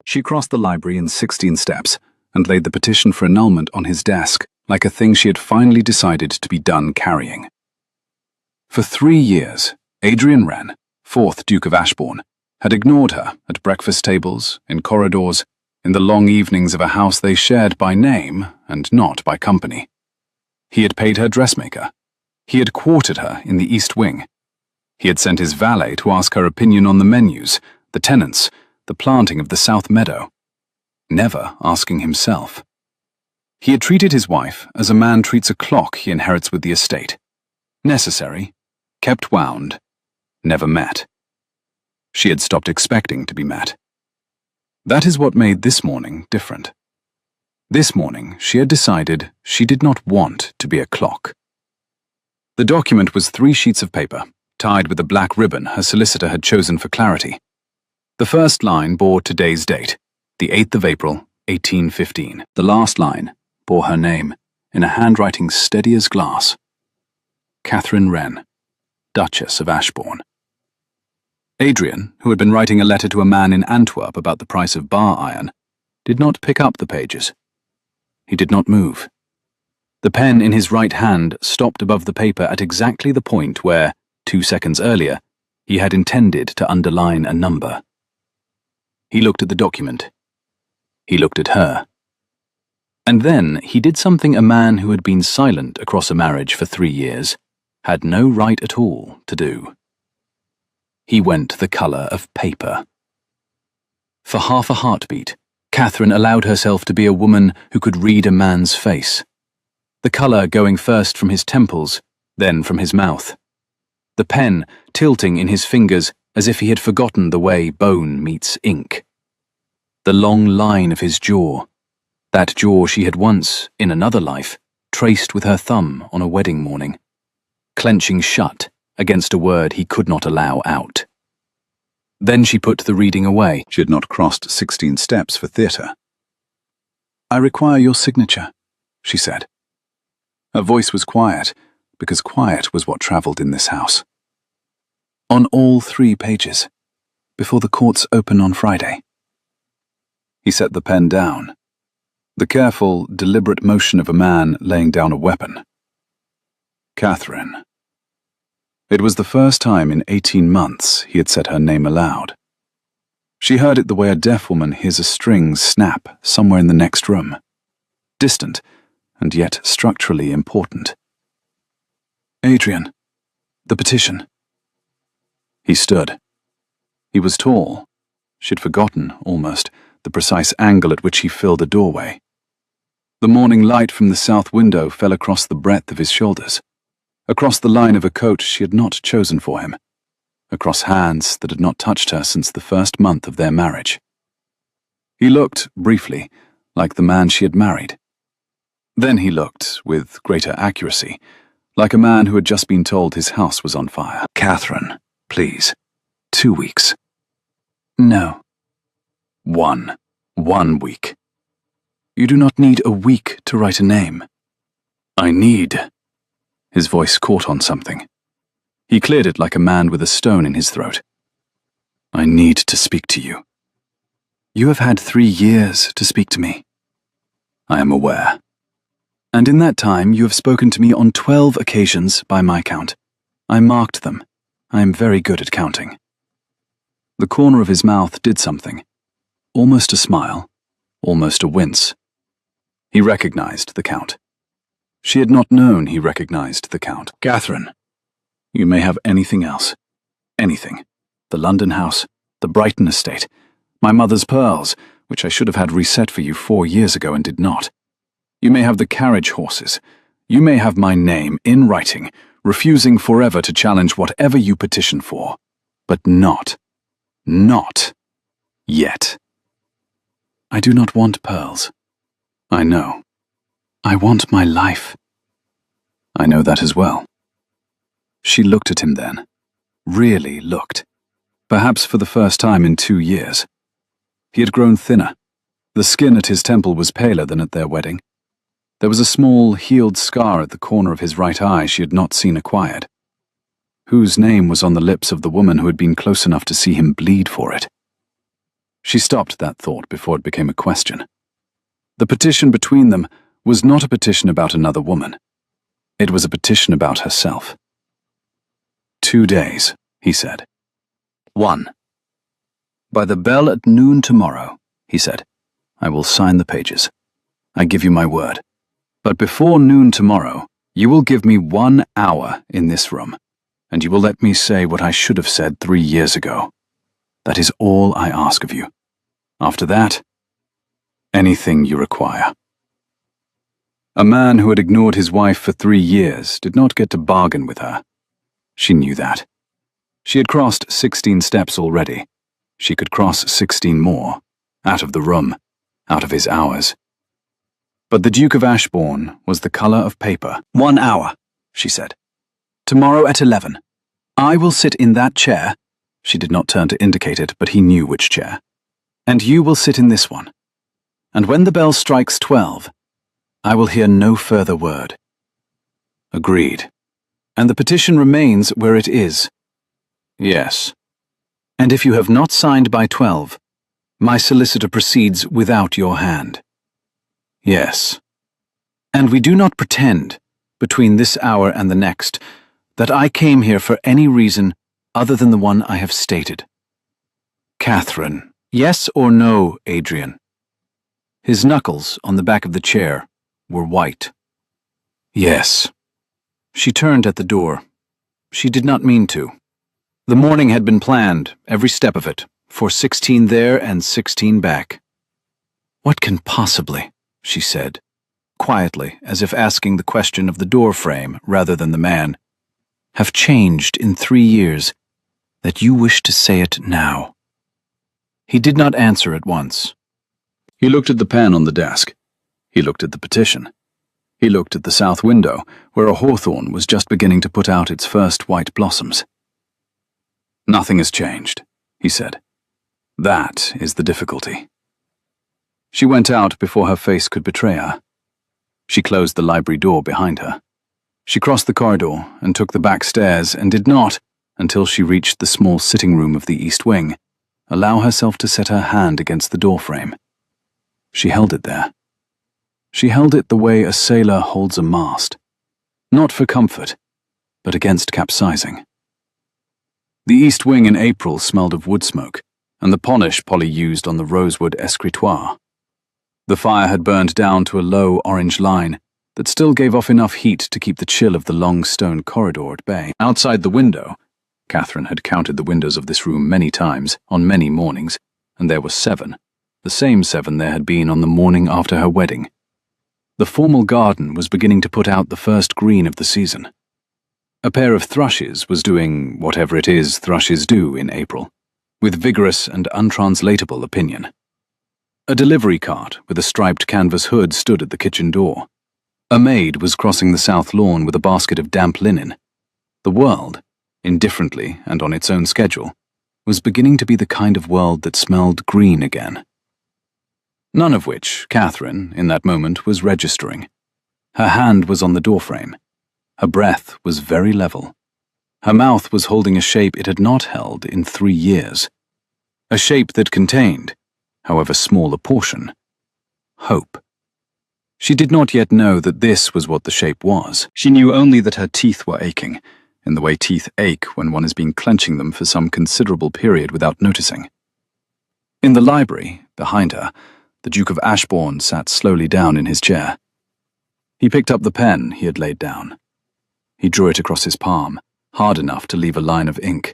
She crossed the library in 16 steps and laid the petition for annulment on his desk like a thing she had finally decided to be done carrying. For 3 years, Adrian Wren, 4th Duke of Ashbourne, had ignored her at breakfast tables, in corridors, in the long evenings of a house they shared by name and not by company. He had paid her dressmaker. He had quartered her in the East Wing. He had sent his valet to ask her opinion on the menus, the tenants, the planting of the South Meadow, never asking himself. He had treated his wife as a man treats a clock he inherits with the estate. Necessary, kept wound, never met. She had stopped expecting to be met. That is what made this morning different. This morning, she had decided she did not want to be a clock. The document was 3 sheets of paper, tied with a black ribbon her solicitor had chosen for clarity. The first line bore today's date, the 8th of April, 1815. The last line bore her name, in a handwriting steady as glass. Catherine Wren, Duchess of Ashbourne. Adrian, who had been writing a letter to a man in Antwerp about the price of bar iron, did not pick up the pages. He did not move. The pen in his right hand stopped above the paper at exactly the point where, 2 seconds earlier, he had intended to underline a number. He looked at the document. He looked at her. And then he did something a man who had been silent across a marriage for 3 years had no right at all to do. He went the colour of paper. For half a heartbeat, Catherine allowed herself to be a woman who could read a man's face. The colour going first from his temples, then from his mouth. The pen tilting in his fingers as if he had forgotten the way bone meets ink. The long line of his jaw, that jaw she had once, in another life, traced with her thumb on a wedding morning, clenching shut against a word he could not allow out. Then she put the reading away. She had not crossed 16 steps for theatre. "I require your signature," she said. Her voice was quiet, because quiet was what travelled in this house. "On all 3 pages, before the courts open on Friday." He set the pen down, the careful, deliberate motion of a man laying down a weapon. Catherine. It was the first time in 18 months he had said her name aloud. She heard it the way a deaf woman hears a string snap somewhere in the next room, distant and yet structurally important. "Adrian, the petition." He stood. He was tall. She'd forgotten, almost, the precise angle at which he filled a doorway. The morning light from the south window fell across the breadth of his shoulders, across the line of a coat she had not chosen for him, across hands that had not touched her since the first month of their marriage. He looked, briefly, like the man she had married. Then he looked, with greater accuracy, like a man who had just been told his house was on fire. "Catherine, please. 2 weeks." "No." One week. "You do not need a week to write a name." "I need..." His voice caught on something. He cleared it like a man with a stone in his throat. "I need to speak to you." "You have had 3 years to speak to me." "I am aware." "And in that time you have spoken to me on 12 occasions by my count. I marked them. I am very good at counting." The corner of his mouth did something. Almost a smile, almost a wince. He recognized the count. She had not known he recognized the count. "Catherine, you may have anything else. Anything. The London house, the Brighton estate, my mother's pearls, which I should have had reset for you 4 years ago and did not. You may have the carriage horses. You may have my name in writing, refusing forever to challenge whatever you petition for. But not yet. I do not want pearls. I know. I want my life." "I know that as well." She looked at him then. Really looked. Perhaps for the first time in 2 years. He had grown thinner. The skin at his temple was paler than at their wedding. There was a small, healed scar at the corner of his right eye she had not seen acquired. Whose name was on the lips of the woman who had been close enough to see him bleed for it? She stopped that thought before it became a question. The petition between them was not a petition about another woman. It was a petition about herself. 2 days, he said. 1. By the bell at noon tomorrow, he said, I will sign the pages. I give you my word. But before noon tomorrow, you will give me 1 hour in this room, and you will let me say what I should have said 3 years ago. That is all I ask of you. After that, anything you require. A man who had ignored his wife for 3 years did not get to bargain with her. She knew that. She had crossed 16 steps already. She could cross 16 more, out of the room, out of his hours. But the Duke of Ashbourne was the colour of paper. 1 hour, she said. Tomorrow at 11. I will sit in that chair. She did not turn to indicate it, but he knew which chair. And you will sit in this one. And when the bell strikes 12, I will hear no further word. Agreed. And the petition remains where it is. Yes. And if you have not signed by 12, my solicitor proceeds without your hand. Yes. And we do not pretend, between this hour and the next, that I came here for any reason other than the one I have stated. Catherine, yes or no, Adrian? His knuckles on the back of the chair were white. Yes. She turned at the door. She did not mean to. The morning had been planned, every step of it, for 16 there and 16 back. What can possibly, she said, quietly, as if asking the question of the door frame rather than the man, have changed in 3 years, that you wish to say it now? He did not answer at once. He looked at the pen on the desk. He looked at the petition. He looked at the south window, where a hawthorn was just beginning to put out its first white blossoms. Nothing has changed, he said. That is the difficulty. She went out before her face could betray her. She closed the library door behind her. She crossed the corridor and took the back stairs and did not, until she reached the small sitting room of the east wing, allow herself to set her hand against the doorframe. She held it there. She held it the way a sailor holds a mast, not for comfort, but against capsizing. The east wing in April smelled of wood smoke, and the polish Polly used on the rosewood escritoire. The fire had burned down to a low orange line that still gave off enough heat to keep the chill of the long stone corridor at bay. Outside the window, Catherine had counted the windows of this room many times, on many mornings, and there were 7, the same 7 there had been on the morning after her wedding. The formal garden was beginning to put out the first green of the season. A pair of thrushes was doing whatever it is thrushes do in April, with vigorous and untranslatable opinion. A delivery cart with a striped canvas hood stood at the kitchen door. A maid was crossing the south lawn with a basket of damp linen. The world, indifferently and on its own schedule, was beginning to be the kind of world that smelled green again. None of which Catherine, in that moment, was registering. Her hand was on the doorframe. Her breath was very level. Her mouth was holding a shape it had not held in 3 years. A shape that contained, however small a portion, hope. She did not yet know that this was what the shape was. She knew only that her teeth were aching, in the way teeth ache when one has been clenching them for some considerable period without noticing. In the library, behind her, the Duke of Ashbourne sat slowly down in his chair. He picked up the pen he had laid down. He drew it across his palm, hard enough to leave a line of ink.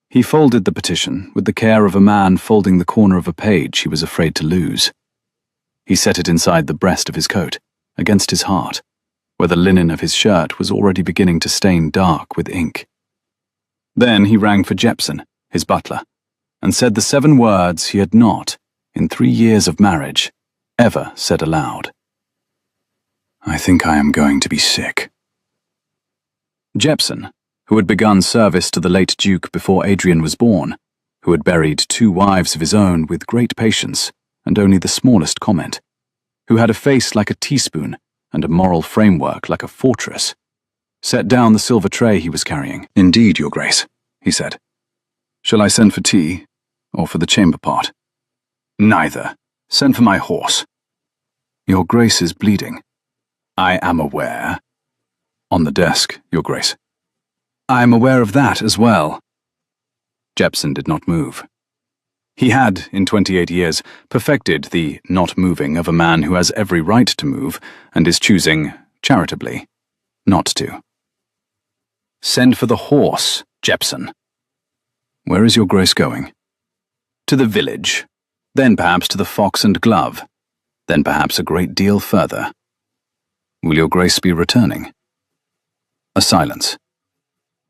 He folded the petition with the care of a man folding the corner of a page he was afraid to lose. He set it inside the breast of his coat, against his heart, where the linen of his shirt was already beginning to stain dark with ink. Then he rang for Jepson, his butler, and said the 7 words he had not, in 3 years of marriage, ever said aloud. I think I am going to be sick. Jepson, who had begun service to the late Duke before Adrian was born, who had buried 2 wives of his own with great patience and only the smallest comment, who had a face like a teaspoon and a moral framework like a fortress, set down the silver tray he was carrying. Indeed, Your Grace, he said. Shall I send for tea, or for the chamber pot? Neither. Send for my horse. Your Grace is bleeding. I am aware. On the desk, Your Grace. I am aware of that as well. Jepson did not move. He had, in 28 years, perfected the not moving of a man who has every right to move and is choosing, charitably, not to. Send for the horse, Jepson. Where is Your Grace going? To the village, then perhaps to the Fox and Glove, then perhaps a great deal further. Will Your Grace be returning? A silence.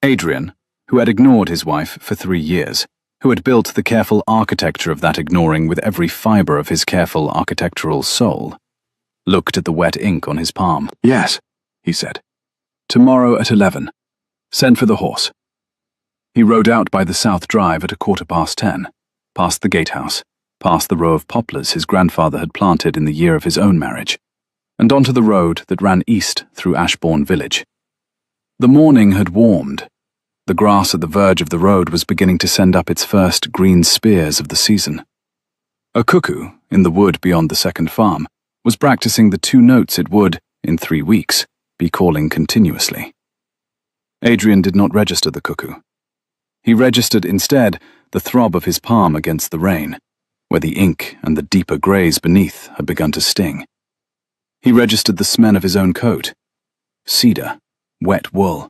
Adrian, who had ignored his wife for 3 years, who had built the careful architecture of that ignoring with every fibre of his careful architectural soul, looked at the wet ink on his palm. Yes, he said. Tomorrow at 11. Send for the horse. He rode out by the south drive at 10:15, past the gatehouse, past the row of poplars his grandfather had planted in the year of his own marriage, and onto the road that ran east through Ashbourne village. The morning had warmed. The grass at the verge of the road was beginning to send up its first green spears of the season. A cuckoo, in the wood beyond the second farm, was practicing the 2 notes it would, in 3 weeks, be calling continuously. Adrian did not register the cuckoo. He registered instead the throb of his palm against the rain, where the ink and the deeper greys beneath had begun to sting. He registered the smell of his own coat. Cedar, wet wool,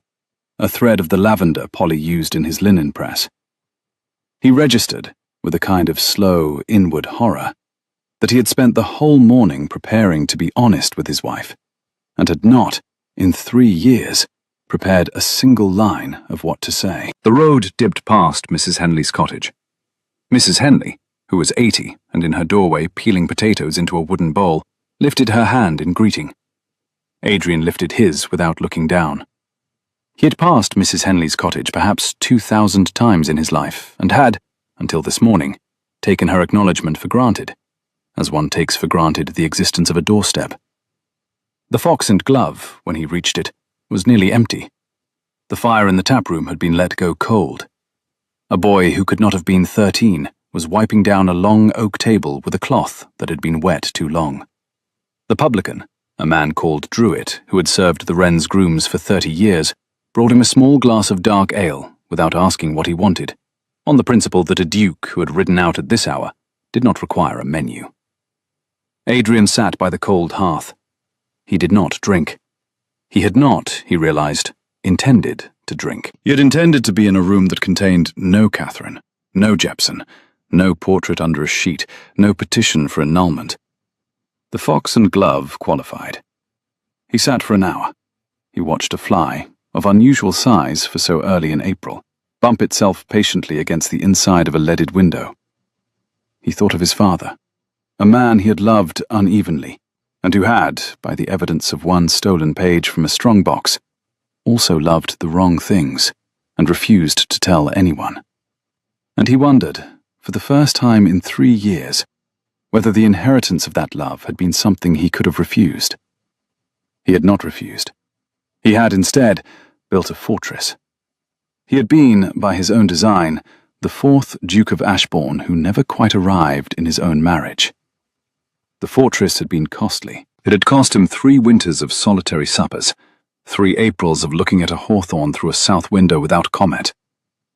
a thread of the lavender Polly used in his linen press. He registered, with a kind of slow, inward horror, that he had spent the whole morning preparing to be honest with his wife, and had not, in 3 years, prepared a single line of what to say. The road dipped past Mrs. Henley's cottage. Mrs. Henley, who was 80 and in her doorway peeling potatoes into a wooden bowl, lifted her hand in greeting. Adrian lifted his without looking down. He had passed Mrs. Henley's cottage perhaps 2,000 times in his life, and had, until this morning, taken her acknowledgement for granted, as one takes for granted the existence of a doorstep. The Fox and Glove, when he reached it, was nearly empty. The fire in the taproom had been let go cold. A boy who could not have been 13 was wiping down a long oak table with a cloth that had been wet too long. The publican, a man called Druitt, who had served the Wren's grooms for 30 years, brought him a small glass of dark ale without asking what he wanted, on the principle that a duke who had ridden out at this hour did not require a menu. Adrian sat by the cold hearth. He did not drink. He had not, he realized, intended to drink. He had intended to be in a room that contained no Catherine, no Jepson, no portrait under a sheet, no petition for annulment. The Fox and Glove qualified. He sat for an hour. He watched a fly, of unusual size for so early in April, bump itself patiently against the inside of a leaded window. He thought of his father, a man he had loved unevenly, and who had, by the evidence of one stolen page from a strongbox, also loved the wrong things and refused to tell anyone. And he wondered, for the first time in 3 years, whether the inheritance of that love had been something he could have refused. He had not refused. He had, instead, built a fortress. He had been, by his own design, the 4th Duke of Ashbourne who never quite arrived in his own marriage. The fortress had been costly. It had cost him 3 winters of solitary suppers, 3 Aprils of looking at a hawthorn through a south window without comment,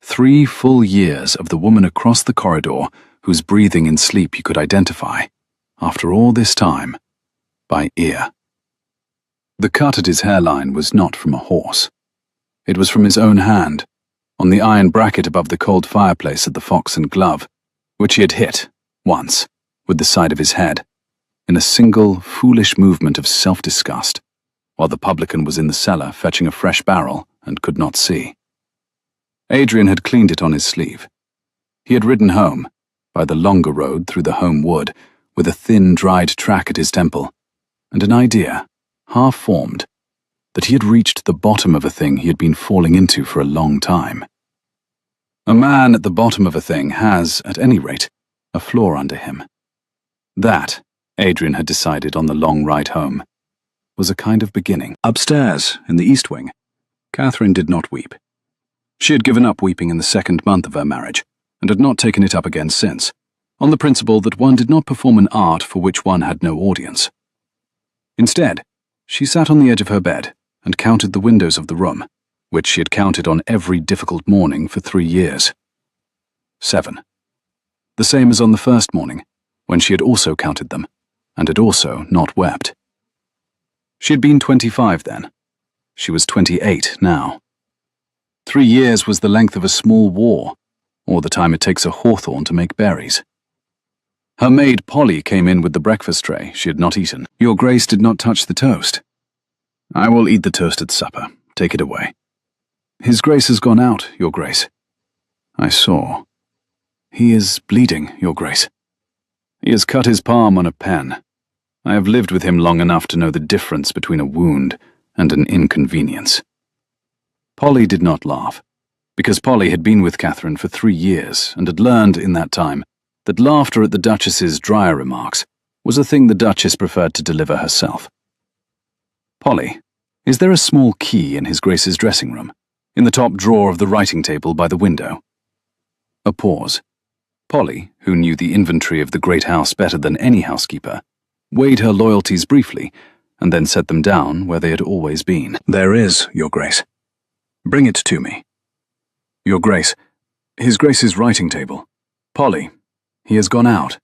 3 full years of the woman across the corridor whose breathing in sleep he could identify, after all this time, by ear. The cut at his hairline was not from a horse. It was from his own hand, on the iron bracket above the cold fireplace at the Fox and Glove, which he had hit, once, with the side of his head, in a single, foolish movement of self-disgust, while the publican was in the cellar fetching a fresh barrel and could not see. Adrian had cleaned it on his sleeve. He had ridden home, by the longer road through the home wood, with a thin, dried track at his temple, and an idea, half-formed, that he had reached the bottom of a thing he had been falling into for a long time. A man at the bottom of a thing has, at any rate, a floor under him. That, Adrian had decided on the long ride home, was a kind of beginning. Upstairs, in the east wing, Catherine did not weep. She had given up weeping in the 2nd month of her marriage, and had not taken it up again since, on the principle that one did not perform an art for which one had no audience. Instead, she sat on the edge of her bed and counted the windows of the room, which she had counted on every difficult morning for 3 years. 7. The same as on the first morning, when she had also counted them, and had also not wept. She had been 25 then. She was 28 now. 3 years was the length of a small war, or the time it takes a hawthorn to make berries. Her maid Polly came in with the breakfast tray she had not eaten. "Your Grace did not touch the toast." "I will eat the toast at supper. Take it away." "His Grace has gone out, Your Grace." "I saw." "He is bleeding, Your Grace." "He has cut his palm on a pen. I have lived with him long enough to know the difference between a wound and an inconvenience." Polly did not laugh, because Polly had been with Catherine for 3 years and had learned in that time that laughter at the Duchess's drier remarks was a thing the Duchess preferred to deliver herself. "Polly, is there a small key in His Grace's dressing room, in the top drawer of the writing table by the window?" A pause. Polly, who knew the inventory of the great house better than any housekeeper, weighed her loyalties briefly and then set them down where they had always been. "There is, Your Grace." "Bring it to me." "Your Grace, His Grace's writing table. Polly, he has gone out.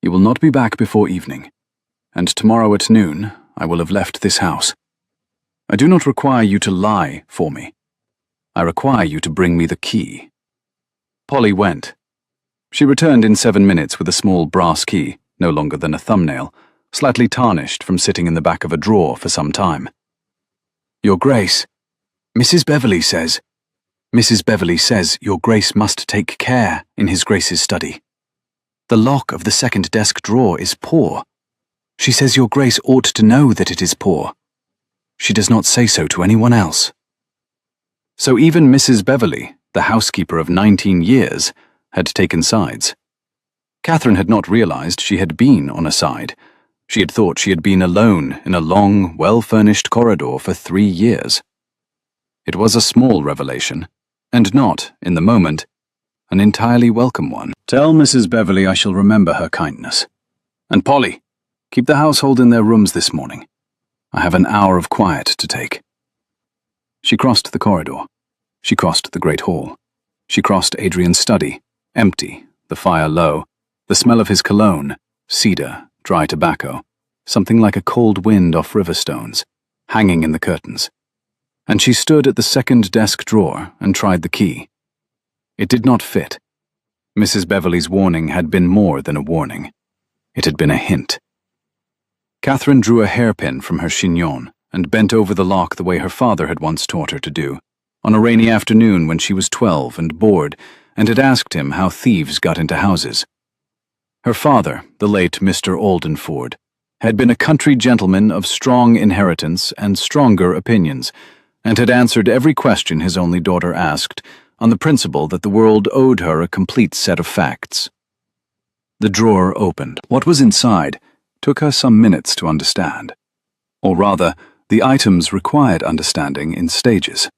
He will not be back before evening, and tomorrow at noon I will have left this house. I do not require you to lie for me. I require you to bring me the key." Polly went. She returned in 7 minutes with a small brass key, no longer than a thumbnail, slightly tarnished from sitting in the back of a drawer for some time. "Your Grace, Mrs. Beverley says Your Grace must take care in His Grace's study. The lock of the second desk drawer is poor. She says Your Grace ought to know that it is poor. She does not say so to anyone else." So even Mrs. Beverley, the housekeeper of 19 years, had taken sides. Catherine had not realized she had been on a side. She had thought she had been alone in a long, well-furnished corridor for 3 years. It was a small revelation, and not, in the moment, an entirely welcome one. "Tell Mrs. Beverley I shall remember her kindness. And Polly, keep the household in their rooms this morning. I have an hour of quiet to take." She crossed the corridor. She crossed the great hall. She crossed Adrian's study, empty, the fire low, the smell of his cologne, cedar, dry tobacco, something like a cold wind off river stones, hanging in the curtains. And she stood at the second desk drawer and tried the key. It did not fit. Mrs. Beverley's warning had been more than a warning. It had been a hint. Catherine drew a hairpin from her chignon and bent over the lock the way her father had once taught her to do, on a rainy afternoon when she was 12 and bored, and had asked him how thieves got into houses. Her father, the late Mr. Aldenford, had been a country gentleman of strong inheritance and stronger opinions, and had answered every question his only daughter asked, on the principle that the world owed her a complete set of facts. The drawer opened. What was inside took her some minutes to understand. Or rather, the items required understanding in stages.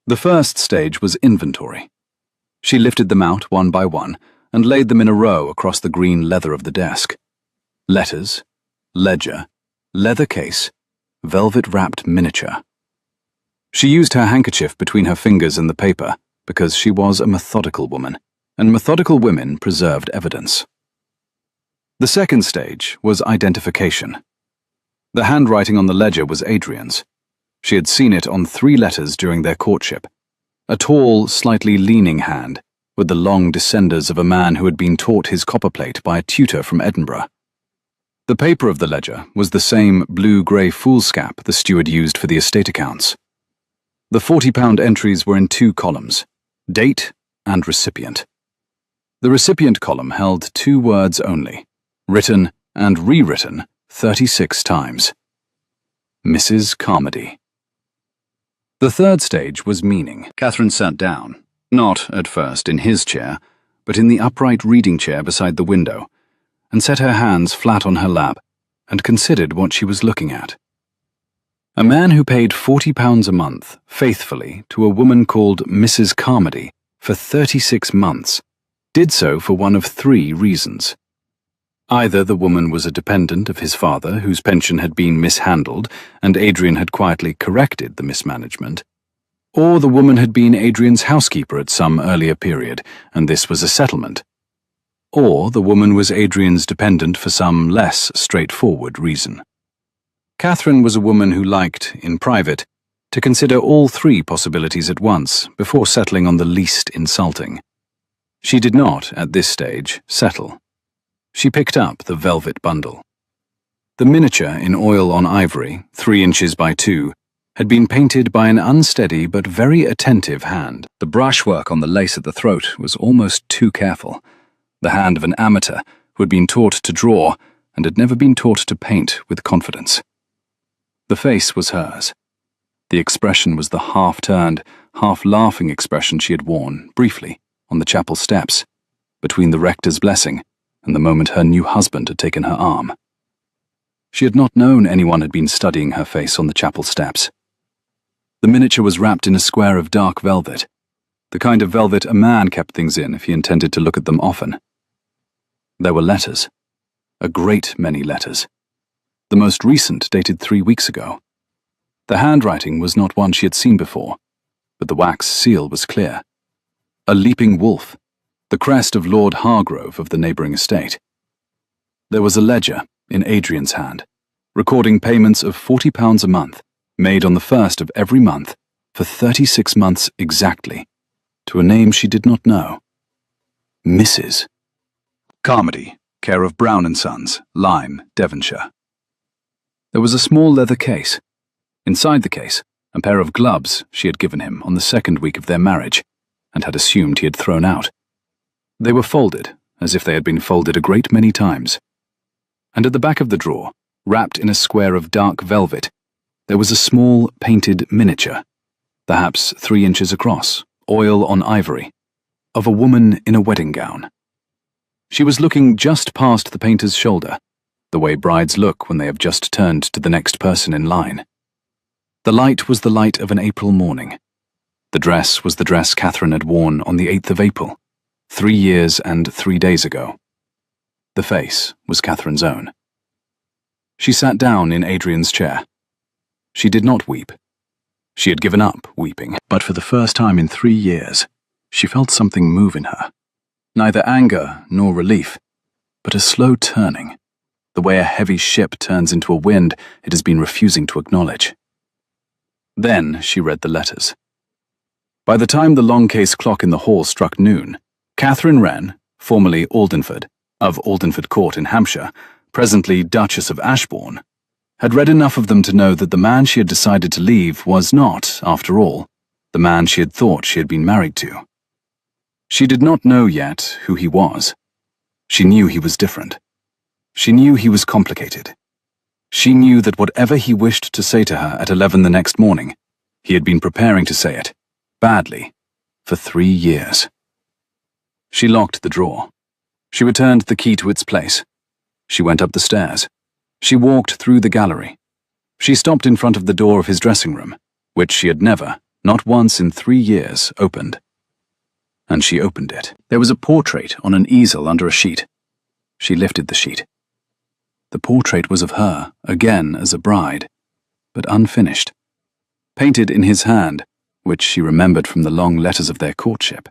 The first stage was inventory. She lifted them out one by one and laid them in a row across the green leather of the desk. Letters, ledger, leather case, velvet-wrapped miniature. She used her handkerchief between her fingers and the paper because she was a methodical woman, and methodical women preserved evidence. The second stage was identification. The handwriting on the ledger was Adrian's. She had seen it on 3 letters during their courtship. A tall, slightly leaning hand, with the long descenders of a man who had been taught his copperplate by a tutor from Edinburgh. The paper of the ledger was the same blue-grey foolscap the steward used for the estate accounts. The £40 entries were in 2 columns, date and recipient. The recipient column held 2 words only, written and rewritten 36 times. Mrs. Carmody. The third stage was meaning. Catherine sat down, not, at first, in his chair, but in the upright reading chair beside the window, and set her hands flat on her lap, and considered what she was looking at. A man who paid £40 a month, faithfully, to a woman called Mrs. Carmody for 36 months, did so for one of three reasons. Either the woman was a dependent of his father whose pension had been mishandled and Adrian had quietly corrected the mismanagement, or the woman had been Adrian's housekeeper at some earlier period and this was a settlement, or the woman was Adrian's dependent for some less straightforward reason. Catherine was a woman who liked, in private, to consider all three possibilities at once before settling on the least insulting. She did not, at this stage, settle. She picked up the velvet bundle. The miniature in oil on ivory, 3 inches by 2, had been painted by an unsteady but very attentive hand. The brushwork on the lace at the throat was almost too careful. The hand of an amateur who had been taught to draw and had never been taught to paint with confidence. The face was hers. The expression was the half-turned, half-laughing expression she had worn, briefly, on the chapel steps, between the rector's blessing and the moment her new husband had taken her arm. She had not known anyone had been studying her face on the chapel steps. The miniature was wrapped in a square of dark velvet, the kind of velvet a man kept things in if he intended to look at them often. There were letters, a great many letters. The most recent dated 3 weeks ago. The handwriting was not one she had seen before, but the wax seal was clear. A leaping wolf, the crest of Lord Hargrove of the neighbouring estate. There was a ledger in Adrian's hand, recording payments of £40 a month, made on the 1st of every month, for 36 months exactly, to a name she did not know. Mrs. Carmody, care of Brown & Sons, Lyme, Devonshire. There was a small leather case. Inside the case, a pair of gloves she had given him on the 2nd week of their marriage, and had assumed he had thrown out. They were folded, as if they had been folded a great many times. And at the back of the drawer, wrapped in a square of dark velvet, there was a small painted miniature, perhaps 3 inches across, oil on ivory, of a woman in a wedding gown. She was looking just past the painter's shoulder, the way brides look when they have just turned to the next person in line. The light was the light of an April morning. The dress was the dress Catherine had worn on the 8th of April, 3 years and 3 days ago. The face was Catherine's own. She sat down in Adrian's chair. She did not weep. She had given up weeping, but for the first time in 3 years, she felt something move in her. Neither anger nor relief, but a slow turning, the way a heavy ship turns into a wind it has been refusing to acknowledge. Then she read the letters. By the time the long case clock in the hall struck noon, Catherine Wren, formerly Aldenford, of Aldenford Court in Hampshire, presently Duchess of Ashbourne, had read enough of them to know that the man she had decided to leave was not, after all, the man she had thought she had been married to. She did not know yet who he was. She knew he was different. She knew he was complicated. She knew that whatever he wished to say to her at 11 the next morning, he had been preparing to say it, badly, for 3 years. She locked the drawer. She returned the key to its place. She went up the stairs. She walked through the gallery. She stopped in front of the door of his dressing room, which she had never, not once in 3 years, opened. And she opened it. There was a portrait on an easel under a sheet. She lifted the sheet. The portrait was of her, again as a bride, but unfinished. Painted in his hand, which she remembered from the long letters of their courtship.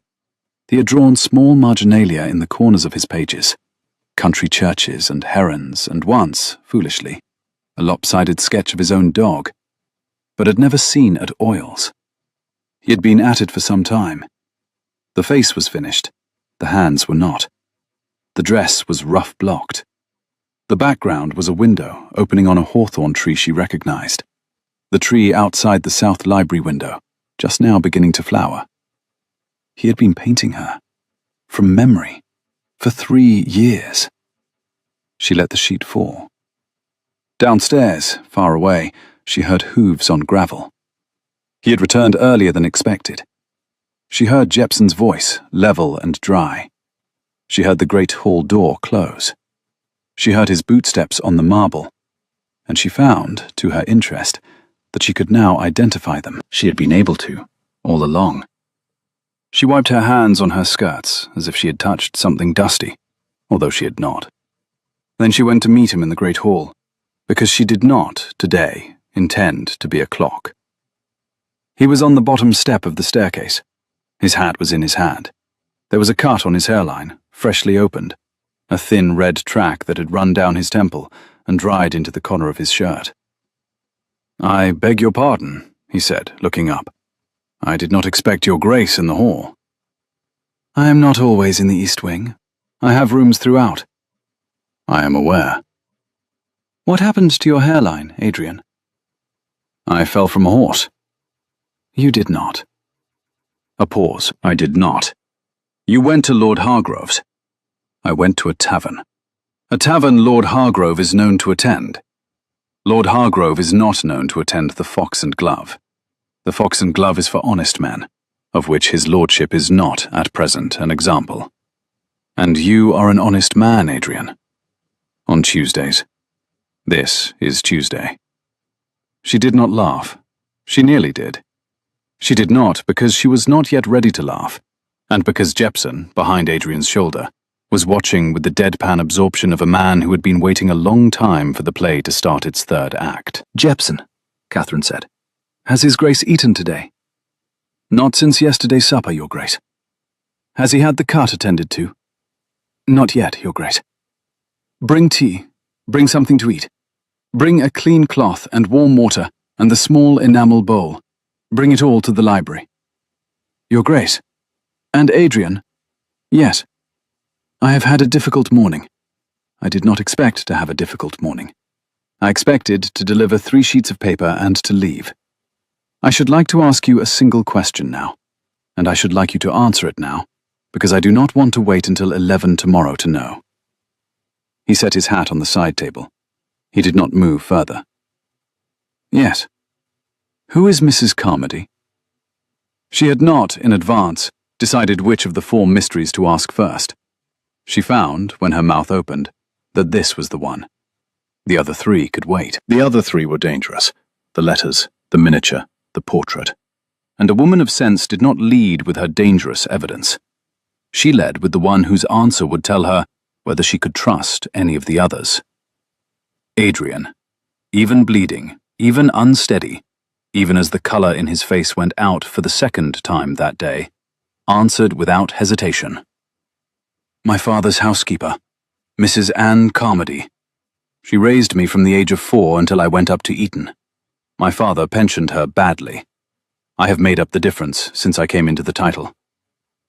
He had drawn small marginalia in the corners of his pages, country churches and herons, and once, foolishly, a lopsided sketch of his own dog, but had never seen at oils. He had been at it for some time. The face was finished, the hands were not. The dress was rough-blocked. The background was a window opening on a hawthorn tree she recognized, the tree outside the south library window, just now beginning to flower. He had been painting her, from memory, for 3 years. She let the sheet fall. Downstairs, far away, she heard hooves on gravel. He had returned earlier than expected. She heard Jepson's voice, level and dry. She heard the great hall door close. She heard his bootsteps on the marble, and she found, to her interest, that she could now identify them. She had been able to, all along. She wiped her hands on her skirts as if she had touched something dusty, although she had not. Then she went to meet him in the great hall, because she did not, today, intend to be a clock. He was on the bottom step of the staircase. His hat was in his hand. There was a cut on his hairline, freshly opened, a thin red track that had run down his temple and dried into the collar of his shirt. "I beg your pardon," he said, looking up. "I did not expect your grace in the hall." "I am not always in the East Wing. I have rooms throughout." "I am aware." "What happened to your hairline, Adrian?" "I fell from a horse." "You did not." A pause. "I did not." "You went to Lord Hargrove's." "I went to a tavern." "A tavern Lord Hargrove is known to attend." "Lord Hargrove is not known to attend the Fox and Glove. The Fox and Glove is for honest men, of which his lordship is not, at present, an example." "And you are an honest man, Adrian." "On Tuesdays. This is Tuesday." She did not laugh. She nearly did. She did not because she was not yet ready to laugh, and because Jepson, behind Adrian's shoulder, was watching with the deadpan absorption of a man who had been waiting a long time for the play to start its third act. "Jepson," Catherine said. "Has His Grace eaten today?" "Not since yesterday's supper, Your Grace." "Has he had the cut attended to?" "Not yet, Your Grace." "Bring tea. Bring something to eat. Bring a clean cloth and warm water and the small enamel bowl. Bring it all to the library." "Your Grace." "And Adrian." "Yes." "I have had a difficult morning. I did not expect to have a difficult morning. I expected to deliver 3 sheets of paper and to leave. I should like to ask you a single question now, and I should like you to answer it now, because I do not want to wait until 11 tomorrow to know." He set his hat on the side table. He did not move further. "Yes. Who is Mrs. Carmody?" She had not, in advance, decided which of the 4 mysteries to ask first. She found, when her mouth opened, that this was the one. The other 3 could wait. The other 3 were dangerous: the letters, the miniature, the portrait. And a woman of sense did not lead with her dangerous evidence. She led with the one whose answer would tell her whether she could trust any of the others. Adrian, even bleeding, even unsteady, even as the color in his face went out for the 2nd time that day, answered without hesitation. "My father's housekeeper, Mrs. Anne Carmody. She raised me from the age of 4 until I went up to Eton. My father pensioned her badly. I have made up the difference since I came into the title.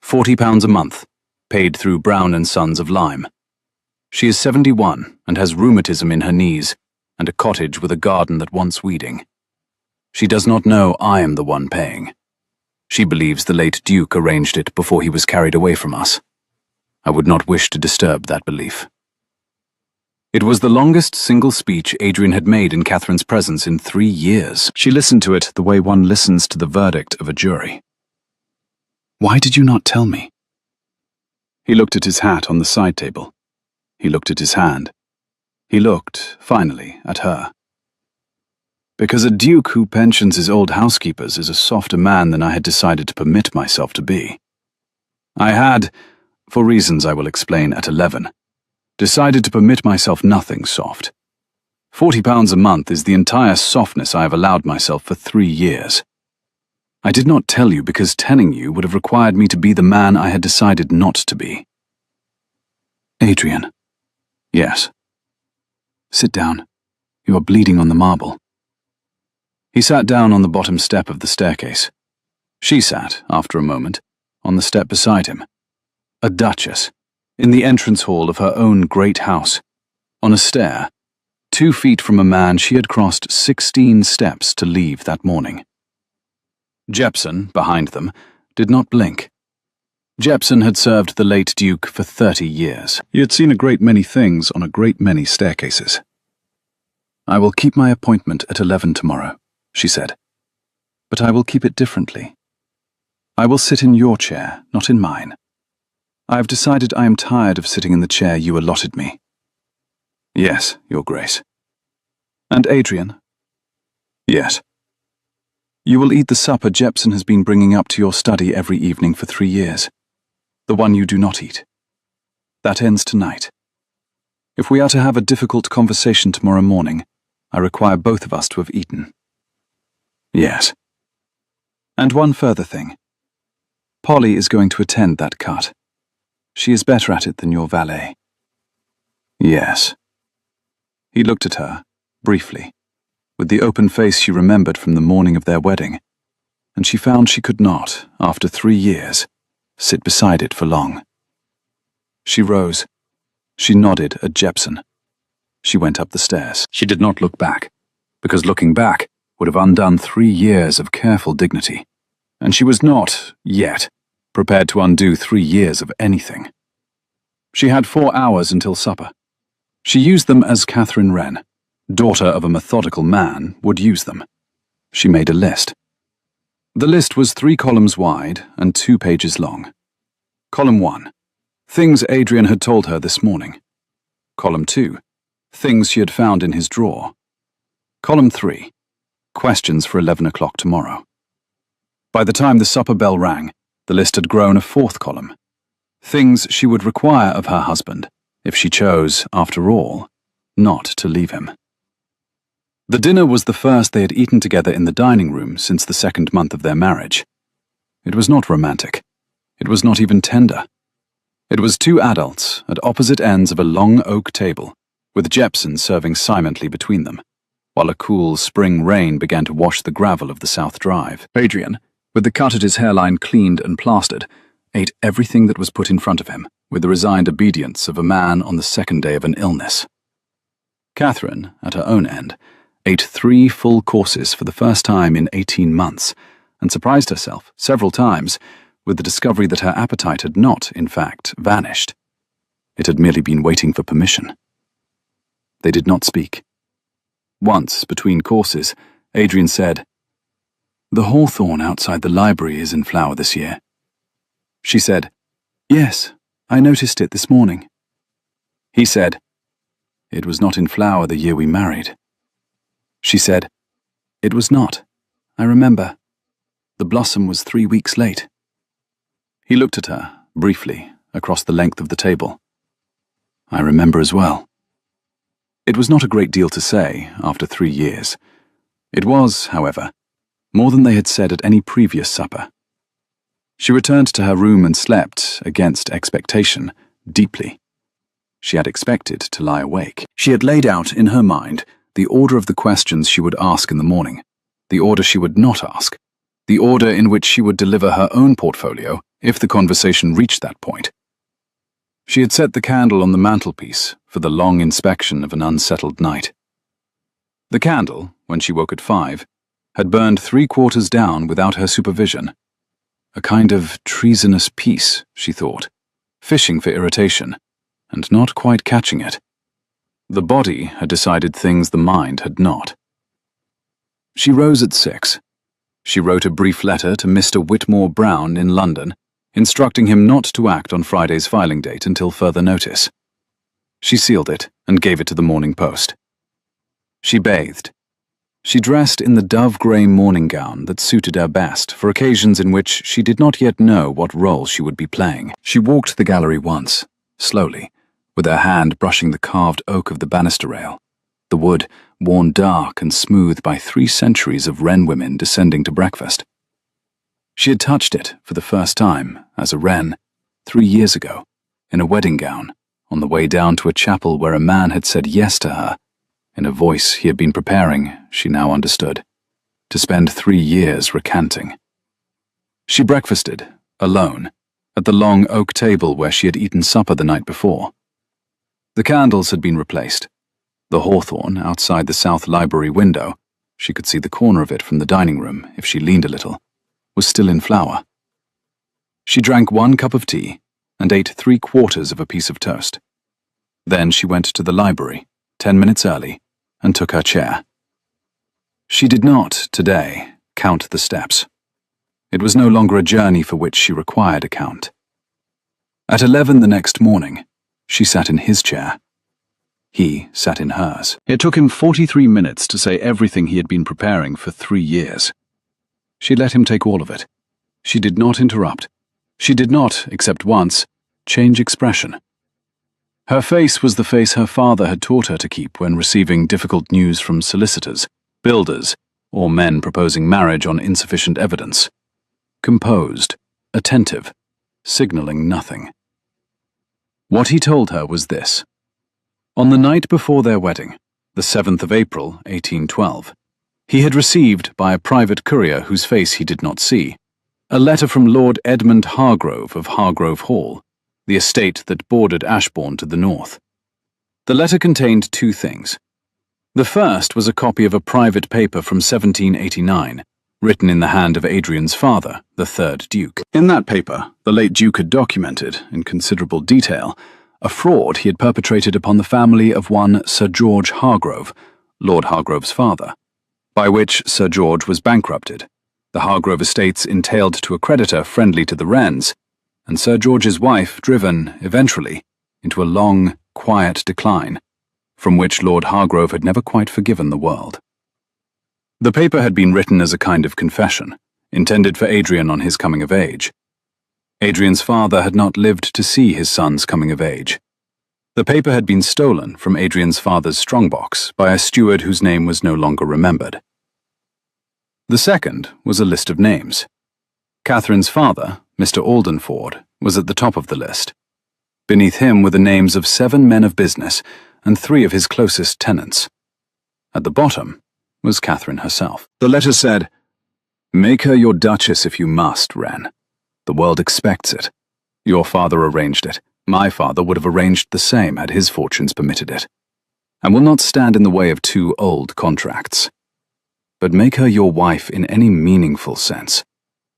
£40 a month, paid through Brown and Sons of Lyme. She is 71 and has rheumatism in her knees and a cottage with a garden that wants weeding. She does not know I am the one paying. She believes the late Duke arranged it before he was carried away from us. I would not wish to disturb that belief." It was the longest single speech Adrian had made in Catherine's presence in 3 years. She listened to it the way one listens to the verdict of a jury. "Why did you not tell me?" He looked at his hat on the side table. He looked at his hand. He looked, finally, at her. "Because a duke who pensions his old housekeepers is a softer man than I had decided to permit myself to be. I had, for reasons I will explain at 11, decided to permit myself nothing soft. £40 a month is the entire softness I have allowed myself for 3 years. I did not tell you because telling you would have required me to be the man I had decided not to be." "Adrian." "Yes." "Sit down. You are bleeding on the marble." He sat down on the bottom step of the staircase. She sat, after a moment, on the step beside him. A duchess, in the entrance hall of her own great house, on a stair, 2 feet from a man she had crossed 16 steps to leave that morning. Jepson, behind them, did not blink. Jepson had served the late Duke for 30 years. He had seen a great many things on a great many staircases. "I will keep my appointment at 11 tomorrow," she said. "But I will keep it differently. I will sit in your chair, not in mine. I have decided I am tired of sitting in the chair you allotted me." "Yes, Your Grace." "And Adrian?" "Yes." You will eat the supper Jepson has been bringing up to your study every evening for 3 years. The one you do not eat. That ends tonight. If we are to have a difficult conversation tomorrow morning, I require both of us to have eaten. Yes. And one further thing. Polly is going to attend that cut. She is better at it than your valet. Yes. He looked at her, briefly, with the open face she remembered from the morning of their wedding, and she found she could not, after 3 years, sit beside it for long. She rose. She nodded at Jepson. She went up the stairs. She did not look back, because looking back would have undone 3 years of careful dignity, and she was not, yet, prepared to undo 3 years of anything. She had 4 hours until supper. She used them as Catherine Wren, daughter of a methodical man, would use them. She made a list. The list was 3 columns wide and 2 pages long. Column 1. Things Adrian had told her this morning. Column 2. Things she had found in his drawer. Column 3. Questions for 11 o'clock tomorrow. By the time the supper bell rang, the list had grown a 4th column. Things she would require of her husband, if she chose, after all, not to leave him. The dinner was the first they had eaten together in the dining room since the 2nd month of their marriage. It was not romantic. It was not even tender. It was 2 adults at opposite ends of a long oak table, with Jepson serving silently between them, while a cool spring rain began to wash the gravel of the South Drive. Adrian, with the cut at his hairline cleaned and plastered, ate everything that was put in front of him, with the resigned obedience of a man on the 2nd day of an illness. Catherine, at her own end, ate 3 full courses for the first time in 18 months, and surprised herself several times with the discovery that her appetite had not, in fact, vanished. It had merely been waiting for permission. They did not speak. Once, between courses, Adrian said, "The hawthorn outside the library is in flower this year." She said, "Yes, I noticed it this morning." He said, "It was not in flower the year we married." She said, "It was not. I remember. The blossom was 3 weeks late." He looked at her, briefly, across the length of the table. "I remember as well." It was not a great deal to say, after 3 years. It was, however, more than they had said at any previous supper. She returned to her room and slept, against expectation, deeply. She had expected to lie awake. She had laid out, in her mind, the order of the questions she would ask in the morning, the order she would not ask, the order in which she would deliver her own portfolio if the conversation reached that point. She had set the candle on the mantelpiece for the long inspection of an unsettled night. The candle, when she woke at 5, had burned 3/4 down without her supervision. A kind of treasonous peace, she thought, fishing for irritation, and not quite catching it. The body had decided things the mind had not. She rose at 6. She wrote a brief letter to Mr. Whitmore Brown in London, instructing him not to act on Friday's filing date until further notice. She sealed it and gave it to the Morning Post. She bathed. She dressed in the dove-grey morning gown that suited her best for occasions in which she did not yet know what role she would be playing. She walked the gallery once, slowly, with her hand brushing the carved oak of the banister rail, the wood worn dark and smooth by 3 centuries of Wren women descending to breakfast. She had touched it for the first time, as a Wren, 3 years ago, in a wedding gown, on the way down to a chapel where a man had said yes to her, in a voice he had been preparing, she now understood, to spend 3 years recanting. She breakfasted, alone, at the long oak table where she had eaten supper the night before. The candles had been replaced. The hawthorn outside the south library window, she could see the corner of it from the dining room if she leaned a little, was still in flower. She drank 1 cup of tea and ate 3/4 of a piece of toast. Then she went to the library, 10 minutes early, and took her chair. She did not, today, count the steps. It was no longer a journey for which she required a count. At 11 the next morning, she sat in his chair. He sat in hers. It took him 43 minutes to say everything he had been preparing for 3 years. She let him take all of it. She did not interrupt. She did not, except once, change expression. Her face was the face her father had taught her to keep when receiving difficult news from solicitors, builders, or men proposing marriage on insufficient evidence. Composed, attentive, signaling nothing. What he told her was this. On the night before their wedding, the 7th of April, 1812, he had received, by a private courier whose face he did not see, a letter from Lord Edmund Hargrove of Hargrove Hall, the estate that bordered Ashbourne to the north. The letter contained two things. The first was a copy of a private paper from 1789, written in the hand of Adrian's father, the 3rd Duke. In that paper, the late Duke had documented, in considerable detail, a fraud he had perpetrated upon the family of one Sir George Hargrove, Lord Hargrove's father, by which Sir George was bankrupted, the Hargrove estates entailed to a creditor friendly to the Wrens, and Sir George's wife driven, eventually, into a long, quiet decline, from which Lord Hargrove had never quite forgiven the world. The paper had been written as a kind of confession, intended for Adrian on his coming of age. Adrian's father had not lived to see his son's coming of age. The paper had been stolen from Adrian's father's strongbox by a steward whose name was no longer remembered. The second was a list of names. Catherine's father, Mr. Aldenford, was at the top of the list. Beneath him were the names of 7 men of business and 3 of his closest tenants. At the bottom was Catherine herself. The letter said, "Make her your duchess if you must, Wren. The world expects it. Your father arranged it. My father would have arranged the same had his fortunes permitted it, and will not stand in the way of 2 old contracts. But make her your wife in any meaningful sense,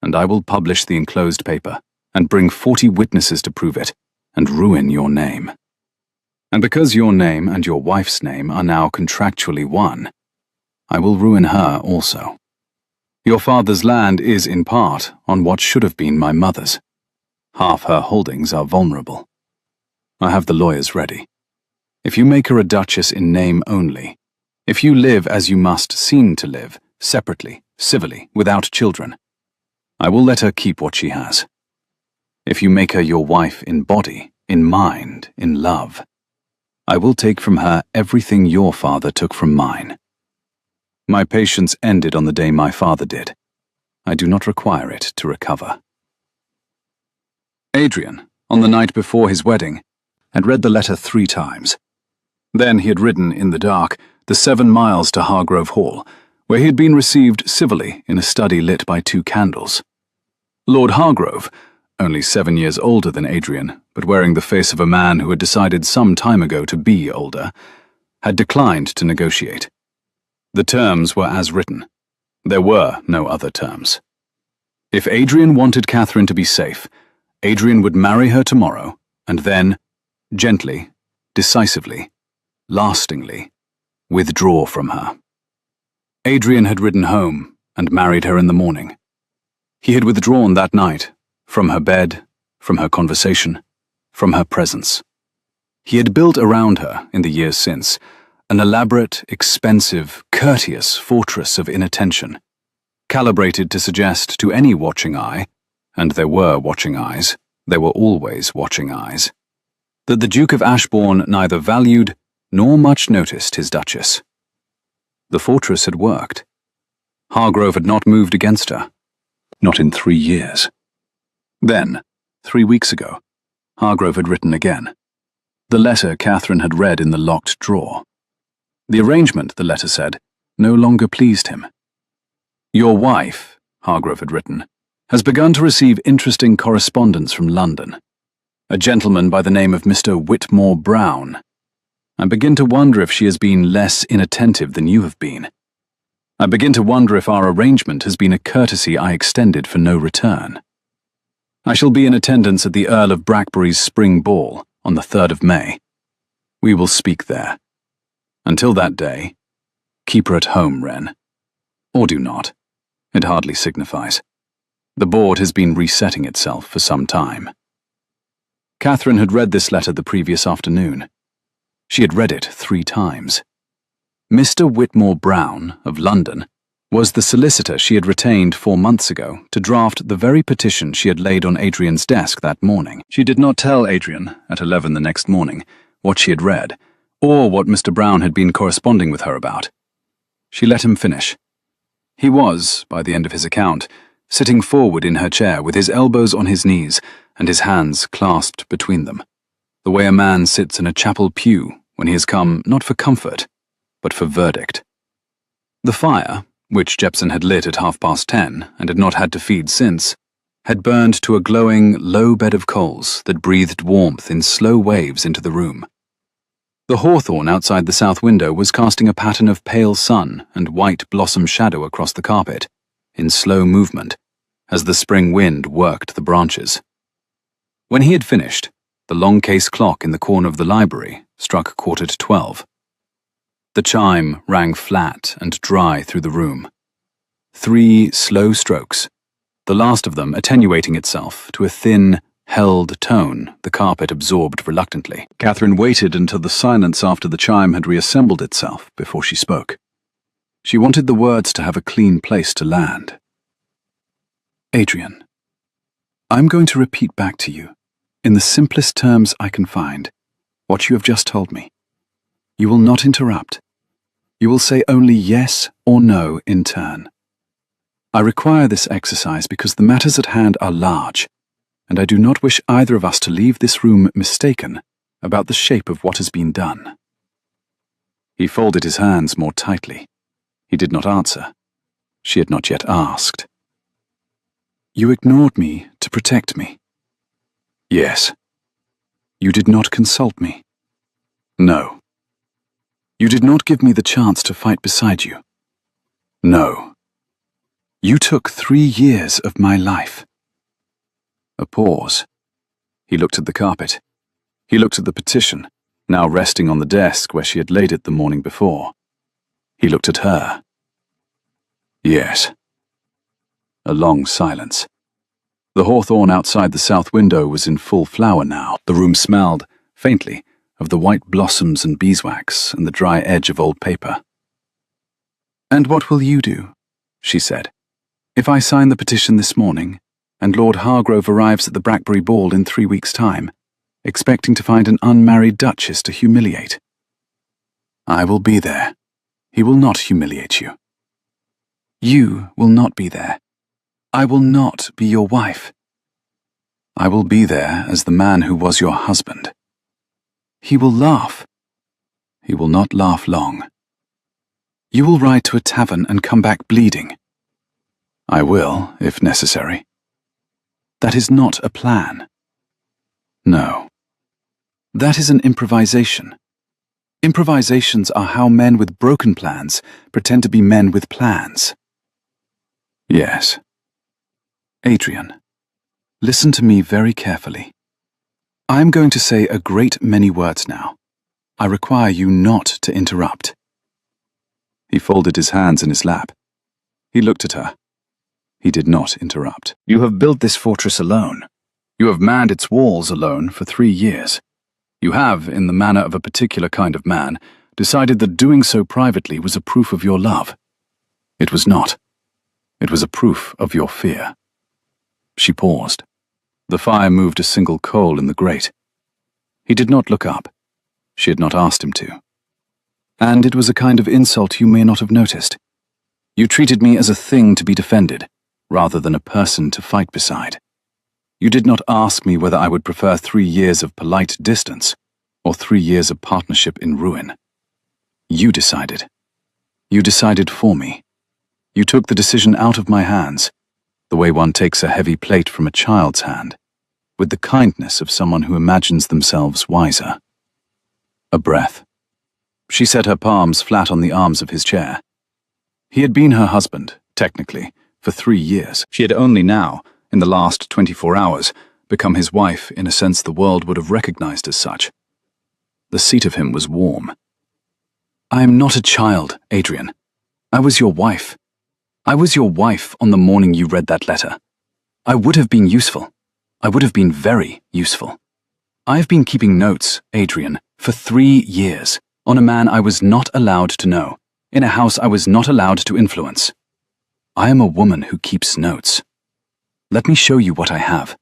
and I will publish the enclosed paper, and bring 40 witnesses to prove it, and ruin your name. And because your name and your wife's name are now contractually one, I will ruin her also. Your father's land is, in part, on what should have been my mother's. Half her holdings are vulnerable. I have the lawyers ready. If you make her a duchess in name only, if you live as you must seem to live, separately, civilly, without children, I will let her keep what she has. If you make her your wife in body, in mind, in love, I will take from her everything your father took from mine. My patience ended on the day my father did. I do not require it to recover." Adrian, on the night before his wedding, had read the letter 3 times. Then he had ridden, in the dark, the 7 miles to Hargrove Hall, where he had been received civilly in a study lit by 2 candles. Lord Hargrove, only 7 years older than Adrian, but wearing the face of a man who had decided some time ago to be older, had declined to negotiate. The terms were as written. There were no other terms. If Adrian wanted Catherine to be safe, Adrian would marry her tomorrow, and then, gently, decisively, lastingly, withdraw from her. Adrian had ridden home and married her in the morning. He had withdrawn that night, from her bed, from her conversation, from her presence. He had built around her, in the years since, an elaborate, expensive, courteous fortress of inattention, calibrated to suggest to any watching eye, and there were watching eyes, there were always watching eyes, that the Duke of Ashbourne neither valued nor much noticed his duchess. The fortress had worked. Hargrove had not moved against her, not in 3 years. Then, 3 weeks ago, Hargrove had written again. The letter Catherine had read in the locked drawer. The arrangement, the letter said, no longer pleased him. "Your wife," Hargrove had written, "has begun to receive interesting correspondence from London. A gentleman by the name of Mr. Whitmore Brown. I begin to wonder if she has been less inattentive than you have been. I begin to wonder if our arrangement has been a courtesy I extended for no return. I shall be in attendance at the Earl of Brackbury's spring ball on the 3rd of May. We will speak there. Until that day, keep her at home, Wren. Or do not. It hardly signifies. The board has been resetting itself for some time." Catherine had read this letter the previous afternoon. She had read it 3 times. Mr. Whitmore Brown, of London, was the solicitor she had retained 4 months ago to draft the very petition she had laid on Adrian's desk that morning. She did not tell Adrian, at 11 the next morning, what she had read, or what Mr. Brown had been corresponding with her about. She let him finish. He was, by the end of his account, sitting forward in her chair with his elbows on his knees and his hands clasped between them, the way a man sits in a chapel pew when he has come not for comfort, but for verdict. The fire, which Jepson had lit at 10:30 and had not had to feed since, had burned to a glowing, low bed of coals that breathed warmth in slow waves into the room. The hawthorn outside the south window was casting a pattern of pale sun and white blossom shadow across the carpet, in slow movement, as the spring wind worked the branches. When he had finished, the long case clock in the corner of the library struck 12:15. The chime rang flat and dry through the room. 3 slow strokes, the last of them attenuating itself to a thin, held tone the carpet absorbed reluctantly. Catherine waited until the silence after the chime had reassembled itself before she spoke. She wanted the words to have a clean place to land. Adrian, I'm going to repeat back to you, in the simplest terms I can find, what you have just told me. You will not interrupt. You will say only yes or no in turn. I require this exercise because the matters at hand are large, and I do not wish either of us to leave this room mistaken about the shape of what has been done. He folded his hands more tightly. He did not answer. She had not yet asked. You ignored me to protect me. Yes. You did not consult me. No. You did not give me the chance to fight beside you. No. You took 3 years of my life. A pause. He looked at the carpet. He looked at the petition, now resting on the desk where she had laid it the morning before. He looked at her. Yes. A long silence. The hawthorn outside the south window was in full flower now. The room smelled, faintly, of the white blossoms and beeswax and the dry edge of old paper. And what will you do? She said. If I sign the petition this morning, and Lord Hargrove arrives at the Brackbury ball in 3 weeks' time, expecting to find an unmarried duchess to humiliate. I will be there. He will not humiliate you. You will not be there. I will not be your wife. I will be there as the man who was your husband. He will laugh. He will not laugh long. You will ride to a tavern and come back bleeding. I will, if necessary. That is not a plan. No. That is an improvisation. Improvisations are how men with broken plans pretend to be men with plans. Yes. Adrian, listen to me very carefully. I am going to say a great many words now. I require you not to interrupt. He folded his hands in his lap. He looked at her. He did not interrupt. You have built this fortress alone. You have manned its walls alone for 3 years. You have, in the manner of a particular kind of man, decided that doing so privately was a proof of your love. It was not. It was a proof of your fear. She paused. The fire moved a single coal in the grate. He did not look up. She had not asked him to. And it was a kind of insult you may not have noticed. You treated me as a thing to be defended, rather than a person to fight beside. You did not ask me whether I would prefer 3 years of polite distance, or 3 years of partnership in ruin. You decided. You decided for me. You took the decision out of my hands, the way one takes a heavy plate from a child's hand, with the kindness of someone who imagines themselves wiser. A breath. She set her palms flat on the arms of his chair. He had been her husband, technically, for 3 years. She had only now, in the last 24 hours, become his wife in a sense the world would have recognized as such. The seat of him was warm. I am not a child, Adrian. I was your wife. I was your wife on the morning you read that letter. I would have been useful. I would have been very useful. I have been keeping notes, Adrian, for 3 years, on a man I was not allowed to know, in a house I was not allowed to influence. I am a woman who keeps notes. Let me show you what I have."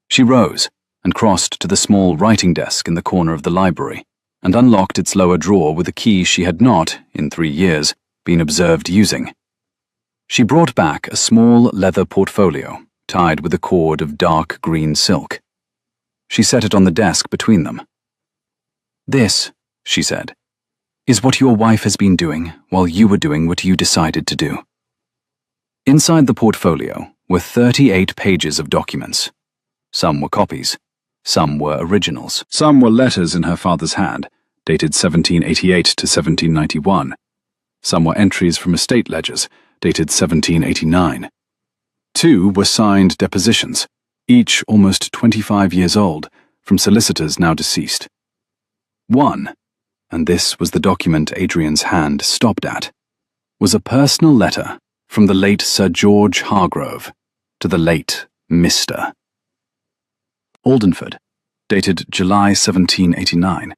She rose and crossed to the small writing desk in the corner of the library and unlocked its lower drawer with a key she had not, in 3 years, been observed using. She brought back a small leather portfolio tied with a cord of dark green silk. She set it on the desk between them. "This," she said, "is what your wife has been doing while you were doing what you decided to do." Inside the portfolio were 38 pages of documents. Some were copies. Some were originals. Some were letters in her father's hand, dated 1788 to 1791. Some were entries from estate ledgers, dated 1789. 2 were signed depositions, each almost 25 years old, from solicitors now deceased. 1, and this was the document Adrian's hand stopped at, was a personal letter from the late Sir George Hargrove to the late Mr. Aldenford, dated July 1789,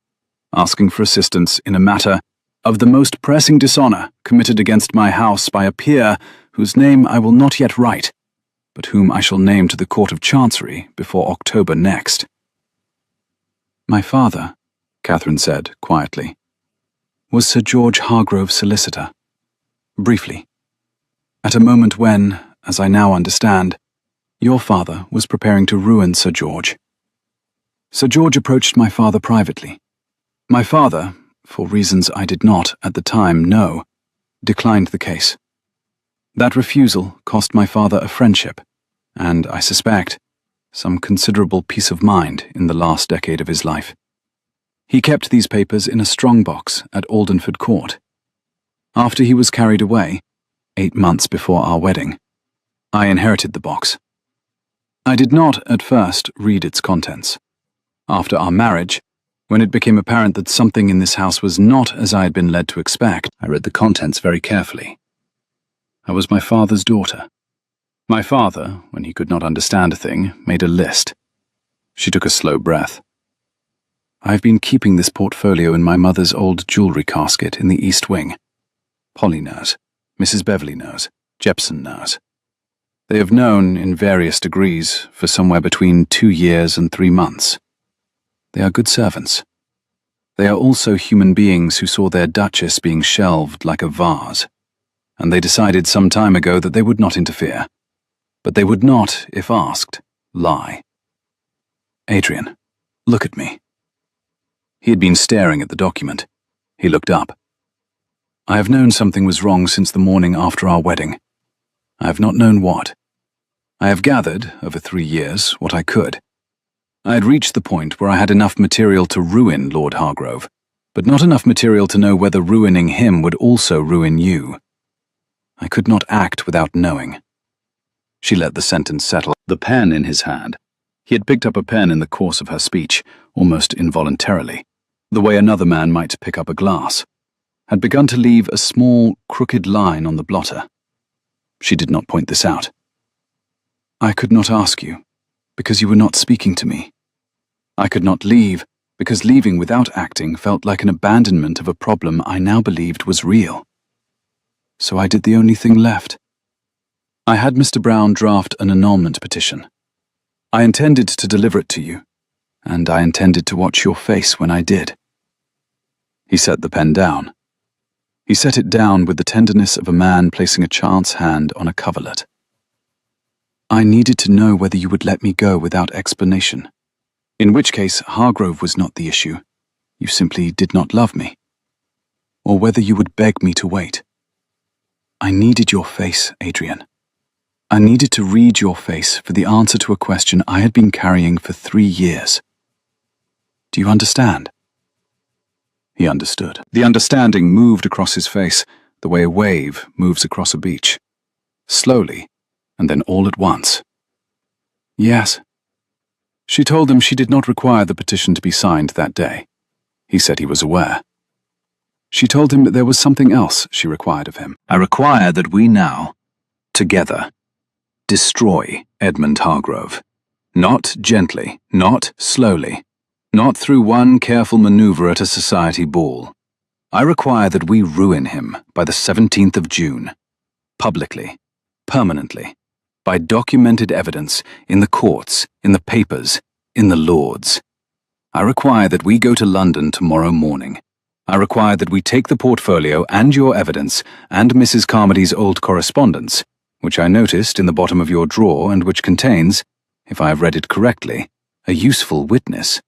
asking for assistance in a matter of the most pressing dishonour committed against my house by a peer whose name I will not yet write, but whom I shall name to the Court of Chancery before October next. "My father," Catherine said quietly, "was Sir George Hargrove's solicitor. Briefly. At a moment when, as I now understand, your father was preparing to ruin Sir George. Sir George approached my father privately. My father, for reasons I did not, at the time, know, declined the case. That refusal cost my father a friendship, and, I suspect, some considerable peace of mind in the last decade of his life. He kept these papers in a strong box at Aldenford Court. After he was carried away, 8 months before our wedding, I inherited the box. I did not, at first, read its contents. After our marriage, when it became apparent that something in this house was not as I had been led to expect, I read the contents very carefully. I was my father's daughter. My father, when he could not understand a thing, made a list." She took a slow breath. "I've been keeping this portfolio in my mother's old jewellery casket in the East Wing. Polly knows. Mrs. Beverley knows. Jepson knows. They have known, in various degrees, for somewhere between 2 years and 3 months. They are good servants. They are also human beings who saw their duchess being shelved like a vase, and they decided some time ago that they would not interfere. But they would not, if asked, lie. Adrian, look at me." He had been staring at the document. He looked up. "I have known something was wrong since the morning after our wedding. I have not known what. I have gathered, over 3 years, what I could. I had reached the point where I had enough material to ruin Lord Hargrove, but not enough material to know whether ruining him would also ruin you. I could not act without knowing." She let the sentence settle, the pen in his hand. He had picked up a pen in the course of her speech, almost involuntarily, the way another man might pick up a glass, had begun to leave a small, crooked line on the blotter. She did not point this out. "I could not ask you, because you were not speaking to me. I could not leave, because leaving without acting felt like an abandonment of a problem I now believed was real. So I did the only thing left. I had Mr. Brown draft an annulment petition. I intended to deliver it to you, and I intended to watch your face when I did." He set the pen down. He set it down with the tenderness of a man placing a chance hand on a coverlet. "I needed to know whether you would let me go without explanation, in which case Hargrove was not the issue. You simply did not love me. Or whether you would beg me to wait. I needed your face, Adrian. I needed to read your face for the answer to a question I had been carrying for 3 years. Do you understand?" He understood. The understanding moved across his face, the way a wave moves across a beach. Slowly, and then all at once. "Yes." She told him she did not require the petition to be signed that day. He said he was aware. She told him that there was something else she required of him. "I require that we now, together, destroy Edmund Hargrove. Not gently, not slowly, not through one careful maneuver at a society ball. I require that we ruin him by the 17th of June. publicly, permanently, by documented evidence, in the courts, in the papers, in the Lords. I require that we go to London tomorrow morning. I require that we take the portfolio and your evidence and Mrs. Carmody's old correspondence, which I noticed in the bottom of your drawer and which contains, if I have read it correctly, a useful witness.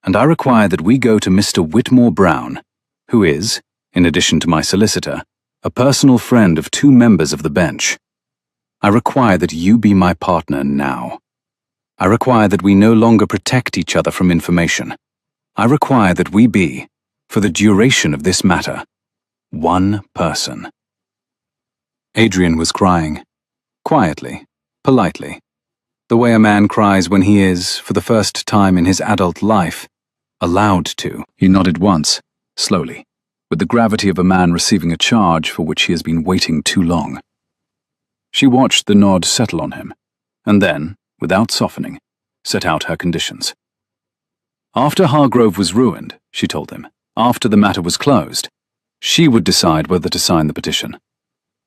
And I require that we go to Mr. Whitmore Brown, who is, in addition to my solicitor, a personal friend of 2 members of the bench. I require that you be my partner now. I require that we no longer protect each other from information. I require that we be, for the duration of this matter, one person. Adrian was crying, quietly, politely, the way a man cries when he is, for the first time in his adult life, allowed to. He nodded once, slowly, with the gravity of a man receiving a charge for which he has been waiting too long. She watched the nod settle on him, and then, without softening, set out her conditions. After Hargrove was ruined, she told him, after the matter was closed, she would decide whether to sign the petition.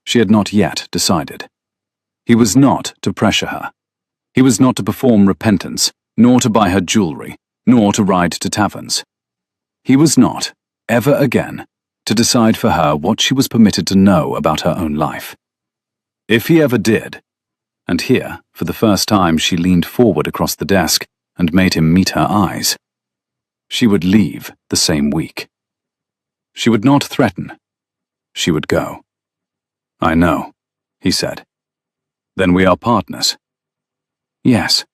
She had not yet decided. He was not to pressure her. He was not to perform repentance, nor to buy her jewelry, nor to ride to taverns. He was not, ever again, to decide for her what she was permitted to know about her own life. If he ever did, and here, for the first time, she leaned forward across the desk and made him meet her eyes, she would leave the same week. She would not threaten. She would go. I know, he said. Then we are partners. Yes.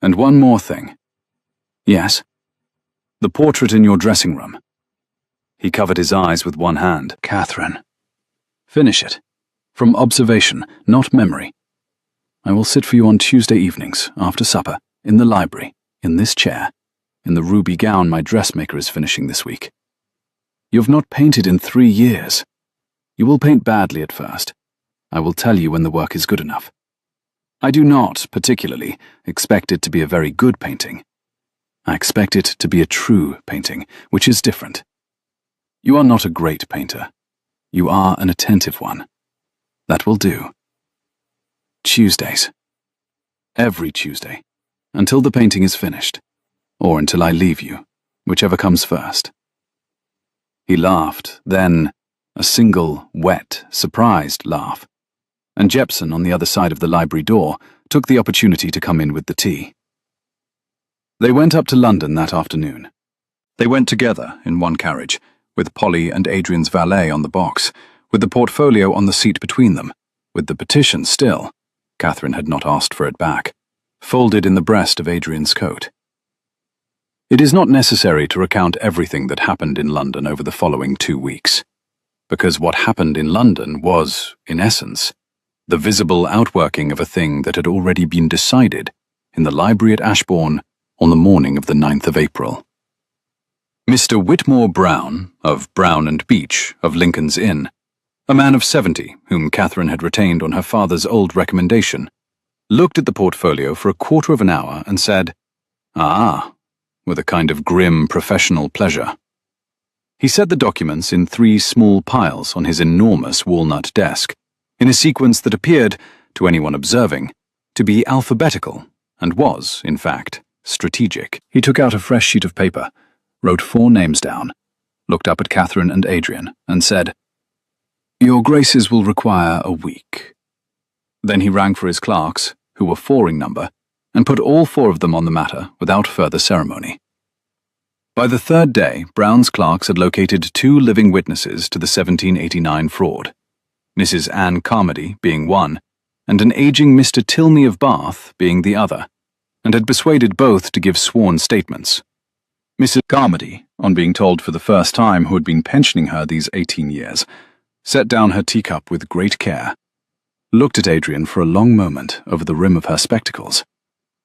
And one more thing. Yes. The portrait in your dressing room. He covered his eyes with one hand. Catherine. Finish it. From observation, not memory. I will sit for you on Tuesday evenings, after supper, in the library, in this chair, in the ruby gown my dressmaker is finishing this week. You have not painted in 3 years. You will paint badly at first. I will tell you when the work is good enough. I do not, particularly, expect it to be a very good painting. I expect it to be a true painting, which is different. You are not a great painter. You are an attentive one. That will do. Tuesdays. Every Tuesday, until the painting is finished, or until I leave you, whichever comes first. He laughed, then, a single, wet, surprised laugh, and Jepson, on the other side of the library door, took the opportunity to come in with the tea. They went up to London that afternoon. They went together in one carriage, with Polly and Adrian's valet on the box, with the portfolio on the seat between them, with the petition still, Catherine had not asked for it back, folded in the breast of Adrian's coat. It is not necessary to recount everything that happened in London over the following 2 weeks, because what happened in London was, in essence, the visible outworking of a thing that had already been decided in the library at Ashbourne on the morning of the 9th of April. Mr. Whitmore Brown, of Brown and Beach, of Lincoln's Inn, a man of 70 whom Catherine had retained on her father's old recommendation, looked at the portfolio for a quarter of an hour and said, "Ah," with a kind of grim professional pleasure. He set the documents in 3 small piles on his enormous walnut desk, in a sequence that appeared, to anyone observing, to be alphabetical, and was, in fact, strategic. He took out a fresh sheet of paper, wrote 4 names down, looked up at Catherine and Adrian, and said, "Your graces will require a week." Then he rang for his clerks, who were 4 in number, and put all 4 of them on the matter without further ceremony. By the 3rd day, Brown's clerks had located 2 living witnesses to the 1789 fraud, Mrs. Anne Carmody being one, and an aging Mr. Tilney of Bath being the other, and had persuaded both to give sworn statements. Mrs. Carmody, on being told for the first time who had been pensioning her these 18 years, set down her teacup with great care, looked at Adrian for a long moment over the rim of her spectacles,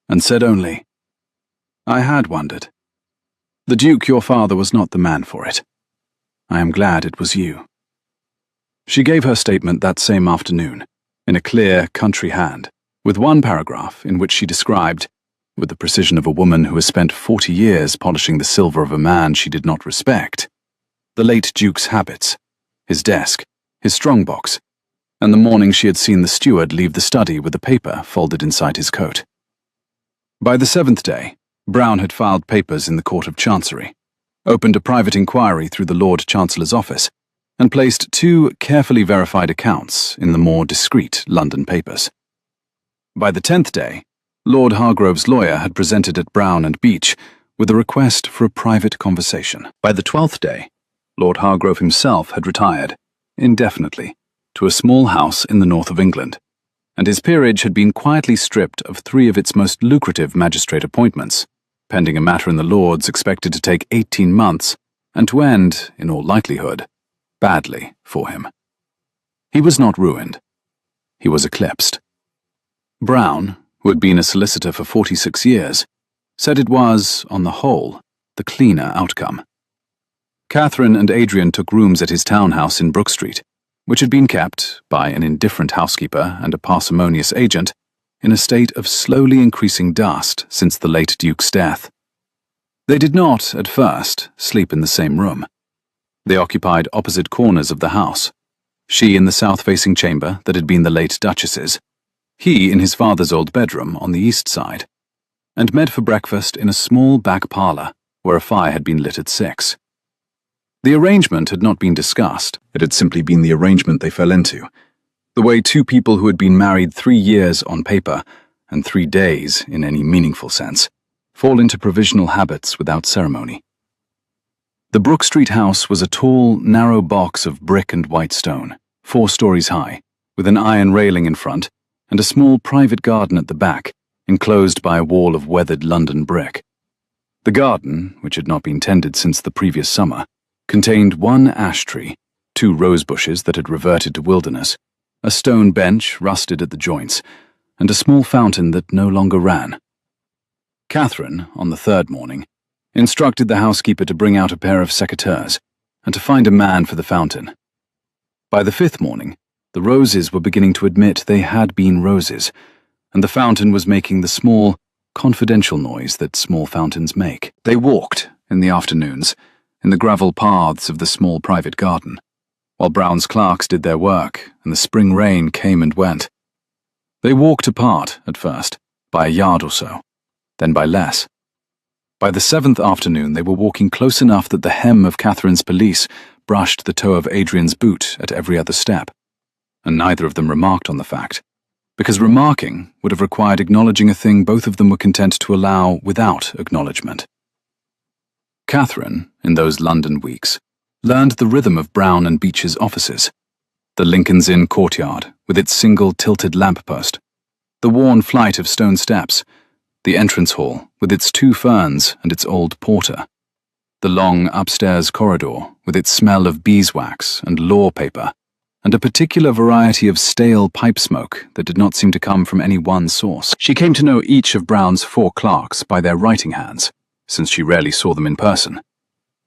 and said only, "I had wondered. The Duke, your father, was not the man for it. I am glad it was you." She gave her statement that same afternoon, in a clear, country hand, with one paragraph in which she described, with the precision of a woman who has spent 40 years polishing the silver of a man she did not respect, the late Duke's habits, his desk, his strong-box, and the morning she had seen the steward leave the study with the paper folded inside his coat. By the 7th day, Brown had filed papers in the Court of Chancery, opened a private inquiry through the Lord Chancellor's office, and placed 2 carefully verified accounts in the more discreet London papers. By the 10th day, Lord Hargrove's lawyer had presented at Brown and Beach with a request for a private conversation. By the 12th day, Lord Hargrove himself had retired, indefinitely, to a small house in the north of England, and his peerage had been quietly stripped of 3 of its most lucrative magistrate appointments, pending a matter in the Lords expected to take 18 months and to end, in all likelihood, badly for him. He was not ruined. He was eclipsed. Brown, who had been a solicitor for 46 years, said it was, on the whole, the cleaner outcome. Catherine and Adrian took rooms at his townhouse in Brook Street, which had been kept, by an indifferent housekeeper and a parsimonious agent, in a state of slowly increasing dust since the late Duke's death. They did not, at first, sleep in the same room. They occupied opposite corners of the house, she in the south-facing chamber that had been the late Duchess's, he in his father's old bedroom on the east side, and met for breakfast in a small back parlour where a fire had been lit at 6. The arrangement had not been discussed. It had simply been the arrangement they fell into, the way 2 people who had been married 3 years on paper and 3 days in any meaningful sense fall into provisional habits without ceremony. The Brook Street house was a tall, narrow box of brick and white stone, 4 stories high, with an iron railing in front and a small private garden at the back, enclosed by a wall of weathered London brick. The garden, which had not been tended since the previous summer, contained 1 ash tree, 2 rose bushes that had reverted to wilderness, a stone bench rusted at the joints, and a small fountain that no longer ran. Catherine, on the 3rd morning, instructed the housekeeper to bring out a pair of secateurs and to find a man for the fountain. By the 5th morning, the roses were beginning to admit they had been roses, and the fountain was making the small, confidential noise that small fountains make. They walked, in the afternoons, in the gravel paths of the small private garden, while Brown's clerks did their work and the spring rain came and went. They walked apart, at first, by a yard or so, then by less. By the 7th afternoon they were walking close enough that the hem of Catherine's pelisse brushed the toe of Adrian's boot at every other step, and neither of them remarked on the fact, because remarking would have required acknowledging a thing both of them were content to allow without acknowledgement. Catherine, in those London weeks, learned the rhythm of Brown and Beach's offices, the Lincoln's Inn courtyard with its single tilted lamp-post, the worn flight of stone steps, the entrance hall with its 2 ferns and its old porter, the long upstairs corridor with its smell of beeswax and law paper, and a particular variety of stale pipe smoke that did not seem to come from any one source. She came to know each of Brown's 4 clerks by their writing hands, since she rarely saw them in person.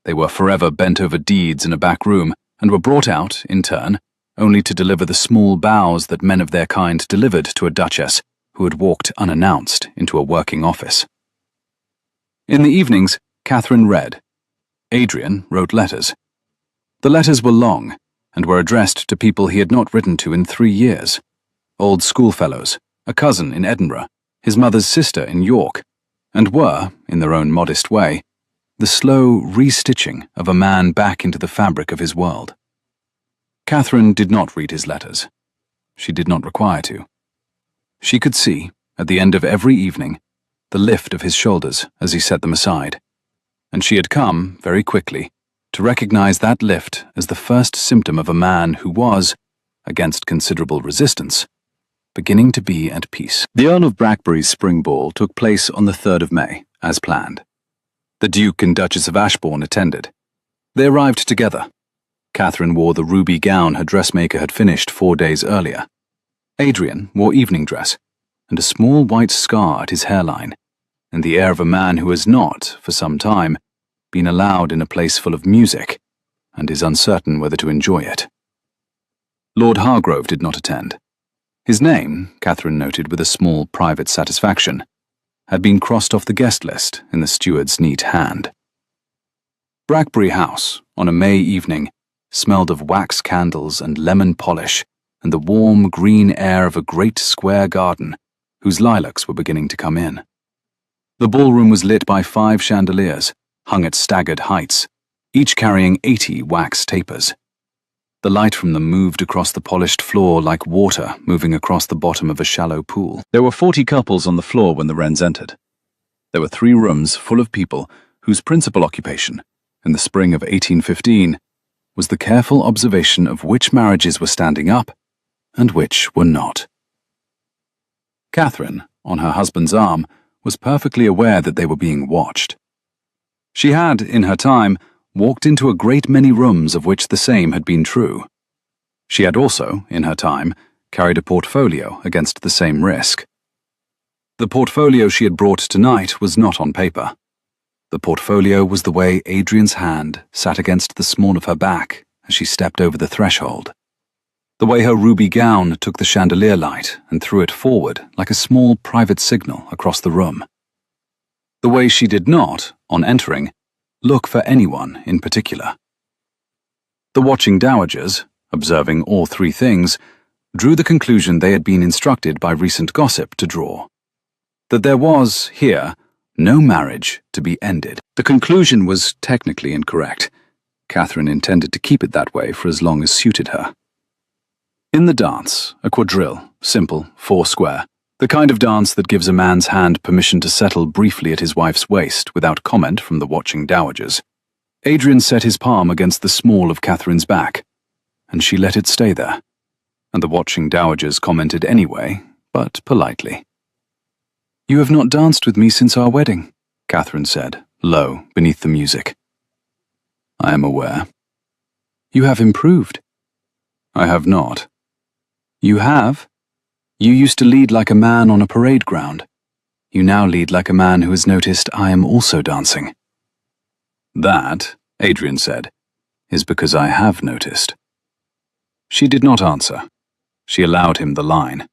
They were forever bent over deeds in a back room, and were brought out, in turn, only to deliver the small bows that men of their kind delivered to a duchess who had walked unannounced into a working office. In the evenings, Catherine read. Adrian wrote letters. The letters were long, and were addressed to people he had not written to in 3 years. Old schoolfellows, a cousin in Edinburgh, his mother's sister in York, and were, in their own modest way, the slow re-stitching of a man back into the fabric of his world. Catherine did not read his letters. She did not require to. She could see, at the end of every evening, the lift of his shoulders as he set them aside, and she had come, very quickly, to recognize that lift as the first symptom of a man who was, against considerable resistance, beginning to be at peace. The Earl of Brackbury's spring ball took place on the 3rd of May, as planned. The Duke and Duchess of Ashbourne attended. They arrived together. Catherine wore the ruby gown her dressmaker had finished 4 days earlier. Adrian wore evening dress, and a small white scar at his hairline, and the air of a man who has not, for some time, been allowed in a place full of music, and is uncertain whether to enjoy it. Lord Hargrove did not attend. His name, Catherine noted with a small private satisfaction, had been crossed off the guest list in the steward's neat hand. Brackbury House, on a May evening, smelled of wax candles and lemon polish, and the warm green air of a great square garden, whose lilacs were beginning to come in. The ballroom was lit by 5 chandeliers, hung at staggered heights, each carrying 80 wax tapers. The light from them moved across the polished floor like water moving across the bottom of a shallow pool. There were 40 couples on the floor when the Wrens entered. There were 3 rooms full of people whose principal occupation, in the spring of 1815, was the careful observation of which marriages were standing up and which were not. Catherine, on her husband's arm, was perfectly aware that they were being watched. She had, in her time, walked into a great many rooms of which the same had been true. She had also, in her time, carried a portfolio against the same risk. The portfolio she had brought tonight was not on paper. The portfolio was the way Adrian's hand sat against the small of her back as she stepped over the threshold. The way her ruby gown took the chandelier light and threw it forward like a small private signal across the room. The way she did not, on entering, look for anyone in particular. The watching dowagers, observing all 3 things, drew the conclusion they had been instructed by recent gossip to draw: that there was, here, no marriage to be ended. The conclusion was technically incorrect. Catherine intended to keep it that way for as long as suited her. In the dance, a quadrille, simple, 4 square, the kind of dance that gives a man's hand permission to settle briefly at his wife's waist without comment from the watching dowagers, Adrian set his palm against the small of Catherine's back, and she let it stay there, and the watching dowagers commented anyway, but politely. "You have not danced with me since our wedding," Catherine said, low, beneath the music. "I am aware." "You have improved." "I have not." "You have. You used to lead like a man on a parade ground. You now lead like a man who has noticed I am also dancing." "That," Adrian said, "is because I have noticed." She did not answer. She allowed him the line.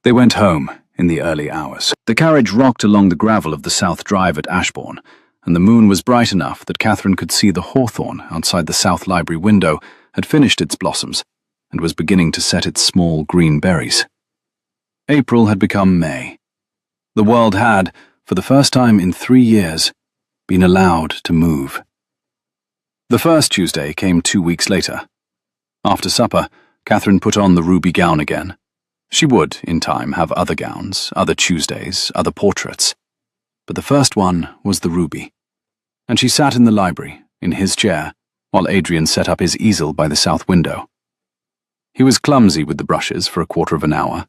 They went home in the early hours. The carriage rocked along the gravel of the South Drive at Ashbourne, and the moon was bright enough that Catherine could see the hawthorn outside the South Library window had finished its blossoms and was beginning to set its small green berries. April had become May. The world had, for the first time in 3 years, been allowed to move. The first Tuesday came 2 weeks later. After supper, Catherine put on the ruby gown again. She would, in time, have other gowns, other Tuesdays, other portraits. But the first one was the ruby. And she sat in the library, in his chair, while Adrian set up his easel by the south window. He was clumsy with the brushes for a quarter of an hour.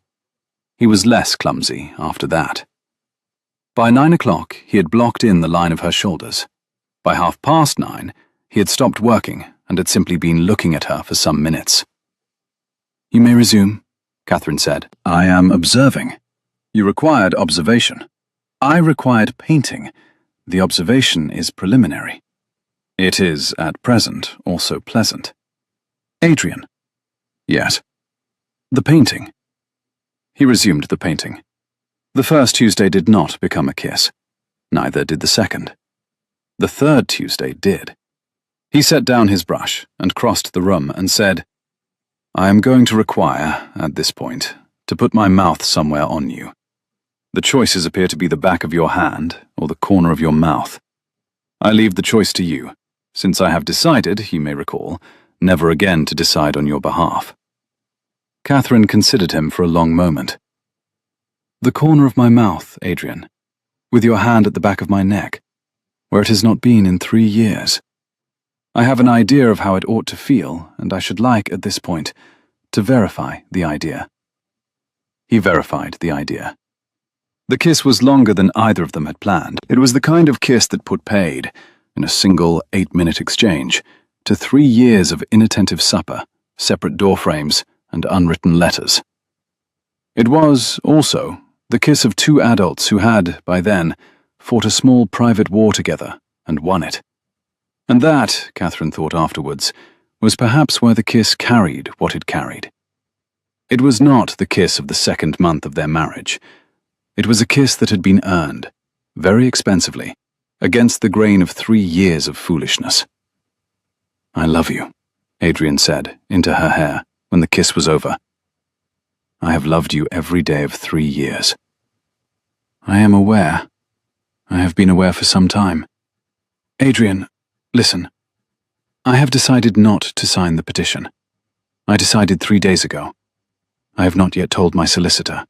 He was less clumsy after that. By 9 o'clock, he had blocked in the line of her shoulders. By 9:30, he had stopped working and had simply been looking at her for some minutes. "You may resume," Catherine said. "I am observing." "You required observation." "I required painting. The observation is preliminary." "It is, at present, also pleasant." "Adrian." "Yes." "The painting." He resumed the painting. The first Tuesday did not become a kiss. Neither did the second. The third Tuesday did. He set down his brush and crossed the room and said, "I am going to require, at this point, to put my mouth somewhere on you. The choices appear to be the back of your hand or the corner of your mouth. I leave the choice to you, since I have decided, you may recall, never again to decide on your behalf." Catherine considered him for a long moment. "The corner of my mouth, Adrian, with your hand at the back of my neck, where it has not been in 3 years. I have an idea of how it ought to feel, and I should like, at this point, to verify the idea." He verified the idea. The kiss was longer than either of them had planned. It was the kind of kiss that put paid, in a single 8-minute exchange, to 3 years of inattentive supper, separate doorframes, and unwritten letters. It was, also, the kiss of 2 adults who had, by then, fought a small private war together and won it. And that, Catherine thought afterwards, was perhaps why the kiss carried what it carried. It was not the kiss of the 2nd month of their marriage. It was a kiss that had been earned, very expensively, against the grain of 3 years of foolishness. "I love you," Adrian said, into her hair. when the kiss was over. I have loved you every day of 3 years. I am aware. I have been aware for some time. Adrian, listen. I have decided not to sign the petition. I decided 3 days ago. I have not yet told my solicitor.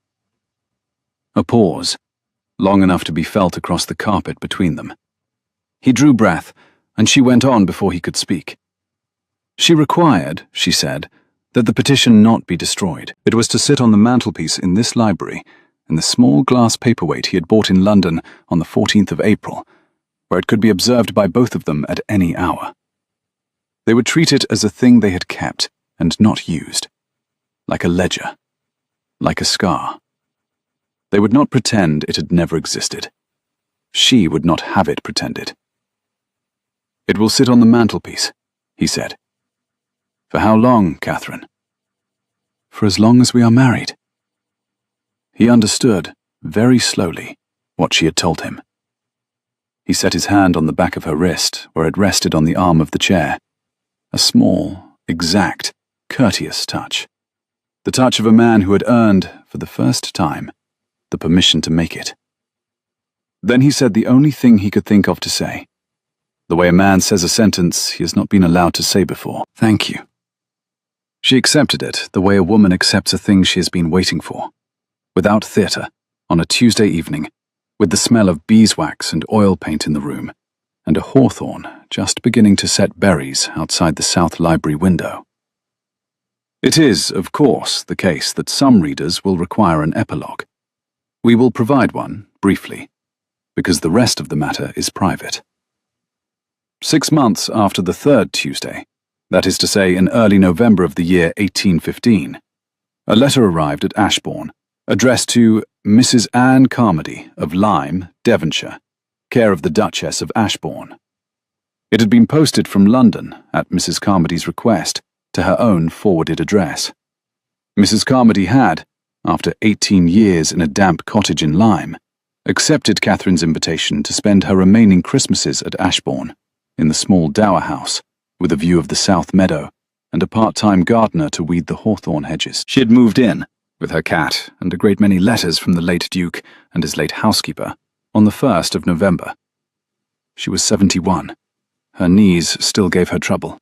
A pause, long enough to be felt across the carpet between them. He drew breath, and she went on before he could speak. She required, she said, that the petition not be destroyed. It was to sit on the mantelpiece in this library, in the small glass paperweight he had bought in London on the 14th of April, where it could be observed by both of them at any hour. They would treat it as a thing they had kept and not used, like a ledger, like a scar. They would not pretend it had never existed. She would not have it pretended. It will sit on the mantelpiece, he said. For how long, Catherine? For as long as we are married. He understood, very slowly, what she had told him. He set his hand on the back of her wrist, where it rested on the arm of the chair. A small, exact, courteous touch. The touch of a man who had earned, for the first time, the permission to make it. Then he said the only thing he could think of to say. The way a man says a sentence he has not been allowed to say before. Thank you. She accepted it the way a woman accepts a thing she has been waiting for. Without theatre, on a Tuesday evening, with the smell of beeswax and oil paint in the room, and a hawthorn just beginning to set berries outside the South Library window. It is, of course, the case that some readers will require an epilogue. We will provide one, briefly, because the rest of the matter is private. 6 months after the third Tuesday, that is to say in early November of the year 1815, a letter arrived at Ashbourne, addressed to Mrs. Anne Carmody of Lyme, Devonshire, care of the Duchess of Ashbourne. It had been posted from London, at Mrs. Carmody's request, to her own forwarded address. Mrs. Carmody had, after 18 years in a damp cottage in Lyme, accepted Catherine's invitation to spend her remaining Christmases at Ashbourne, in the small dower house, with a view of the south meadow, and a part-time gardener to weed the hawthorn hedges. She had moved in, with her cat and a great many letters from the late Duke and his late housekeeper, on the 1st of November. She was 71. Her knees still gave her trouble.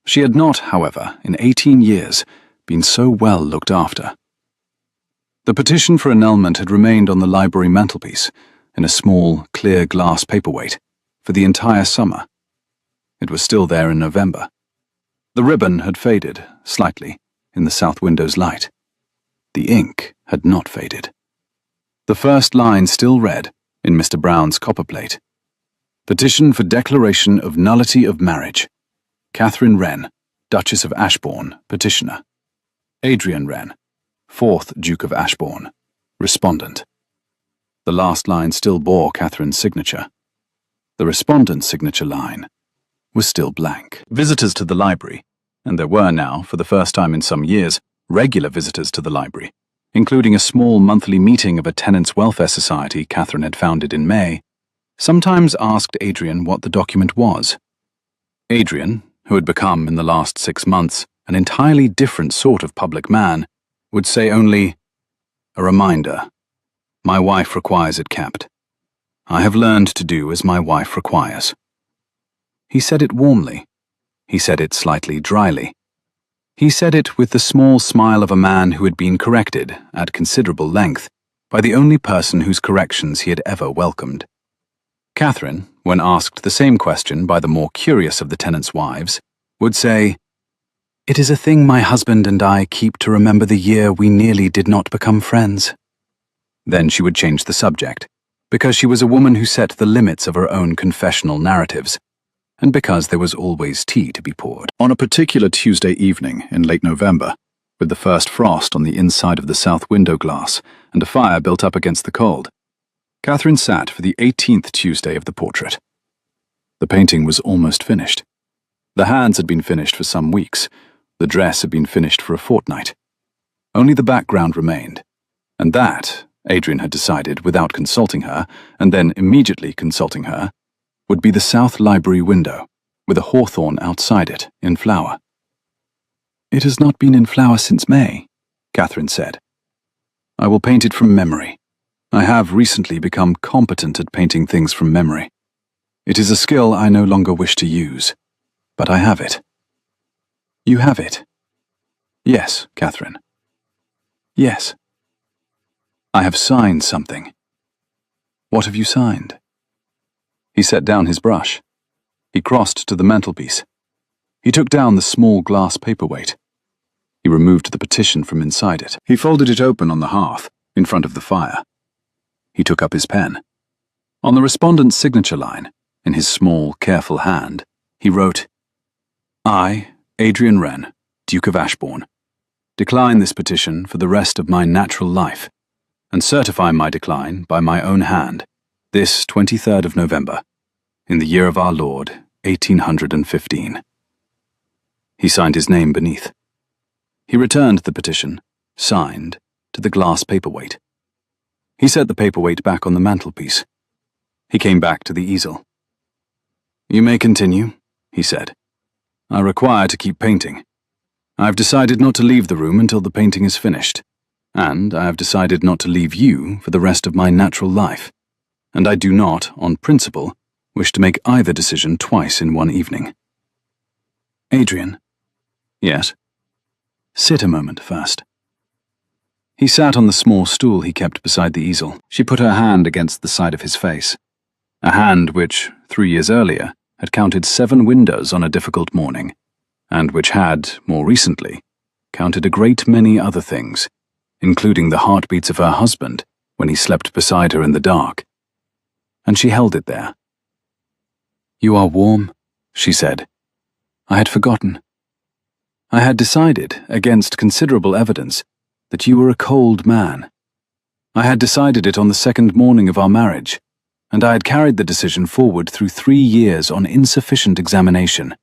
She had not, however, in 18 years, been so well looked after. The petition for annulment had remained on the library mantelpiece, in a small, clear glass paperweight, for the entire summer. It was still there in November. The ribbon had faded, slightly, in the south window's light. The ink had not faded. The first line still read, in Mr. Brown's copperplate, Petition for Declaration of Nullity of Marriage. Catherine Wren, Duchess of Ashbourne, petitioner. Adrian Wren, 4th Duke of Ashbourne, respondent. The last line still bore Catherine's signature. The respondent's signature line was still blank. Visitors to the library, and there were now, for the first time in some years, regular visitors to the library, including a small monthly meeting of a tenants' welfare society Catherine had founded in May, sometimes asked Adrian what the document was. Adrian, who had become, in the last 6 months, an entirely different sort of public man, would say only, "A reminder. My wife requires it kept. I have learned to do as my wife requires." He said it warmly. He said it slightly dryly. He said it with the small smile of a man who had been corrected, at considerable length, by the only person whose corrections he had ever welcomed. Catherine, when asked the same question by the more curious of the tenants' wives, would say, "It is a thing my husband and I keep to remember the year we nearly did not become friends." Then she would change the subject, because she was a woman who set the limits of her own confessional narratives, and because there was always tea to be poured. On a particular Tuesday evening in late November, with the first frost on the inside of the south window glass and a fire built up against the cold, Catherine sat for the 18th Tuesday of the portrait. The painting was almost finished. The hands had been finished for some weeks. The dress had been finished for a fortnight. Only the background remained, and that, Adrian had decided without consulting her, and then immediately consulting her, would be the South Library window, with a hawthorn outside it, in flower. "It has not been in flower since May," Catherine said. "I will paint it from memory. I have recently become competent at painting things from memory. It is a skill I no longer wish to use, but I have it." "You have it?" "Yes, Catherine. Yes. I have signed something." "What have you signed?" He set down his brush. He crossed to the mantelpiece. He took down the small glass paperweight. He removed the petition from inside it. He folded it open on the hearth, in front of the fire. He took up his pen. On the respondent's signature line, in his small, careful hand, he wrote, "I, Adrian Wren, Duke of Ashbourne, decline this petition for the rest of my natural life, and certify my decline by my own hand, this 23rd of November, in the year of our Lord, 1815. He signed his name beneath. He returned the petition, signed, to the glass paperweight. He set the paperweight back on the mantelpiece. He came back to the easel. "You may continue," he said. "I require to keep painting. I have decided not to leave the room until the painting is finished, and I have decided not to leave you for the rest of my natural life, and I do not, on principle, wish to make either decision twice in one evening." "Adrian." "Yes?" "Sit a moment first." He sat on the small stool he kept beside the easel. She put her hand against the side of his face, a hand which, 3 years earlier, had counted 7 windows on a difficult morning, and which had, more recently, counted a great many other things, including the heartbeats of her husband when he slept beside her in the dark. And she held it there. "You are warm," she said. "I had forgotten. I had decided, against considerable evidence, that you were a cold man. I had decided it on the 2nd morning of our marriage, and I had carried the decision forward through 3 years on insufficient examination.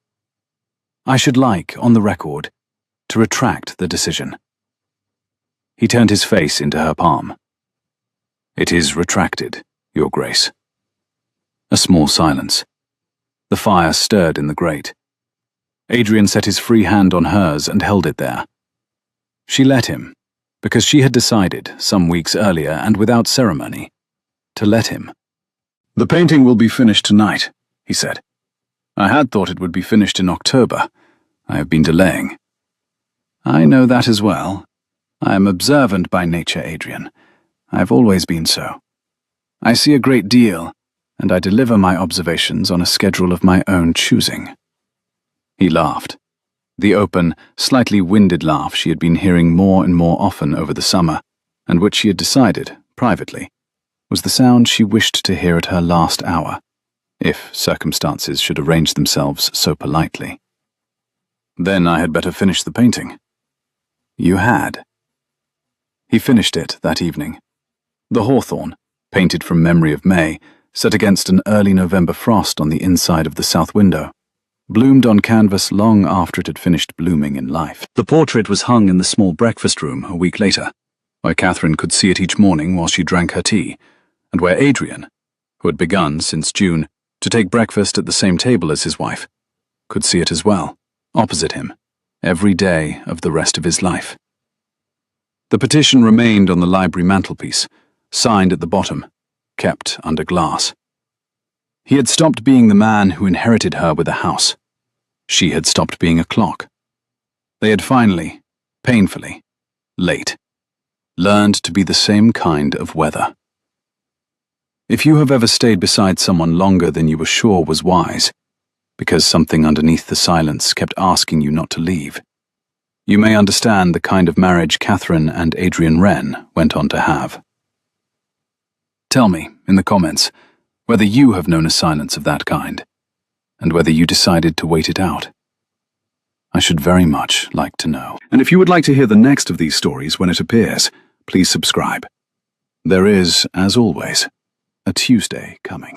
I should like, on the record, to retract the decision." He turned his face into her palm. "It is retracted, Your Grace." A small silence. The fire stirred in the grate. Adrian set his free hand on hers and held it there. She let him, because she had decided, some weeks earlier and without ceremony, to let him. "The painting will be finished tonight," he said. "I had thought it would be finished in October. I have been delaying." "I know that as well. I am observant by nature, Adrian. I have always been so. I see a great deal, and I deliver my observations on a schedule of my own choosing." He laughed. The open, slightly winded laugh she had been hearing more and more often over the summer, and which she had decided, privately, was the sound she wished to hear at her last hour, if circumstances should arrange themselves so politely. "Then I had better finish the painting." "You had." He finished it that evening. The hawthorn, painted from memory of May, set against an early November frost on the inside of the south window, bloomed on canvas long after it had finished blooming in life. The portrait was hung in the small breakfast room a week later, where Catherine could see it each morning while she drank her tea, and where Adrian, who had begun, since June, to take breakfast at the same table as his wife, could see it as well, opposite him, every day of the rest of his life. The petition remained on the library mantelpiece, signed at the bottom, kept under glass. He had stopped being the man who inherited her with a house. She had stopped being a clock. They had finally, painfully, late, learned to be the same kind of weather. If you have ever stayed beside someone longer than you were sure was wise, because something underneath the silence kept asking you not to leave, you may understand the kind of marriage Catherine and Adrian Wren went on to have. Tell me, in the comments, whether you have known a silence of that kind, and whether you decided to wait it out. I should very much like to know. And if you would like to hear the next of these stories when it appears, please subscribe. There is, as always, a Tuesday coming.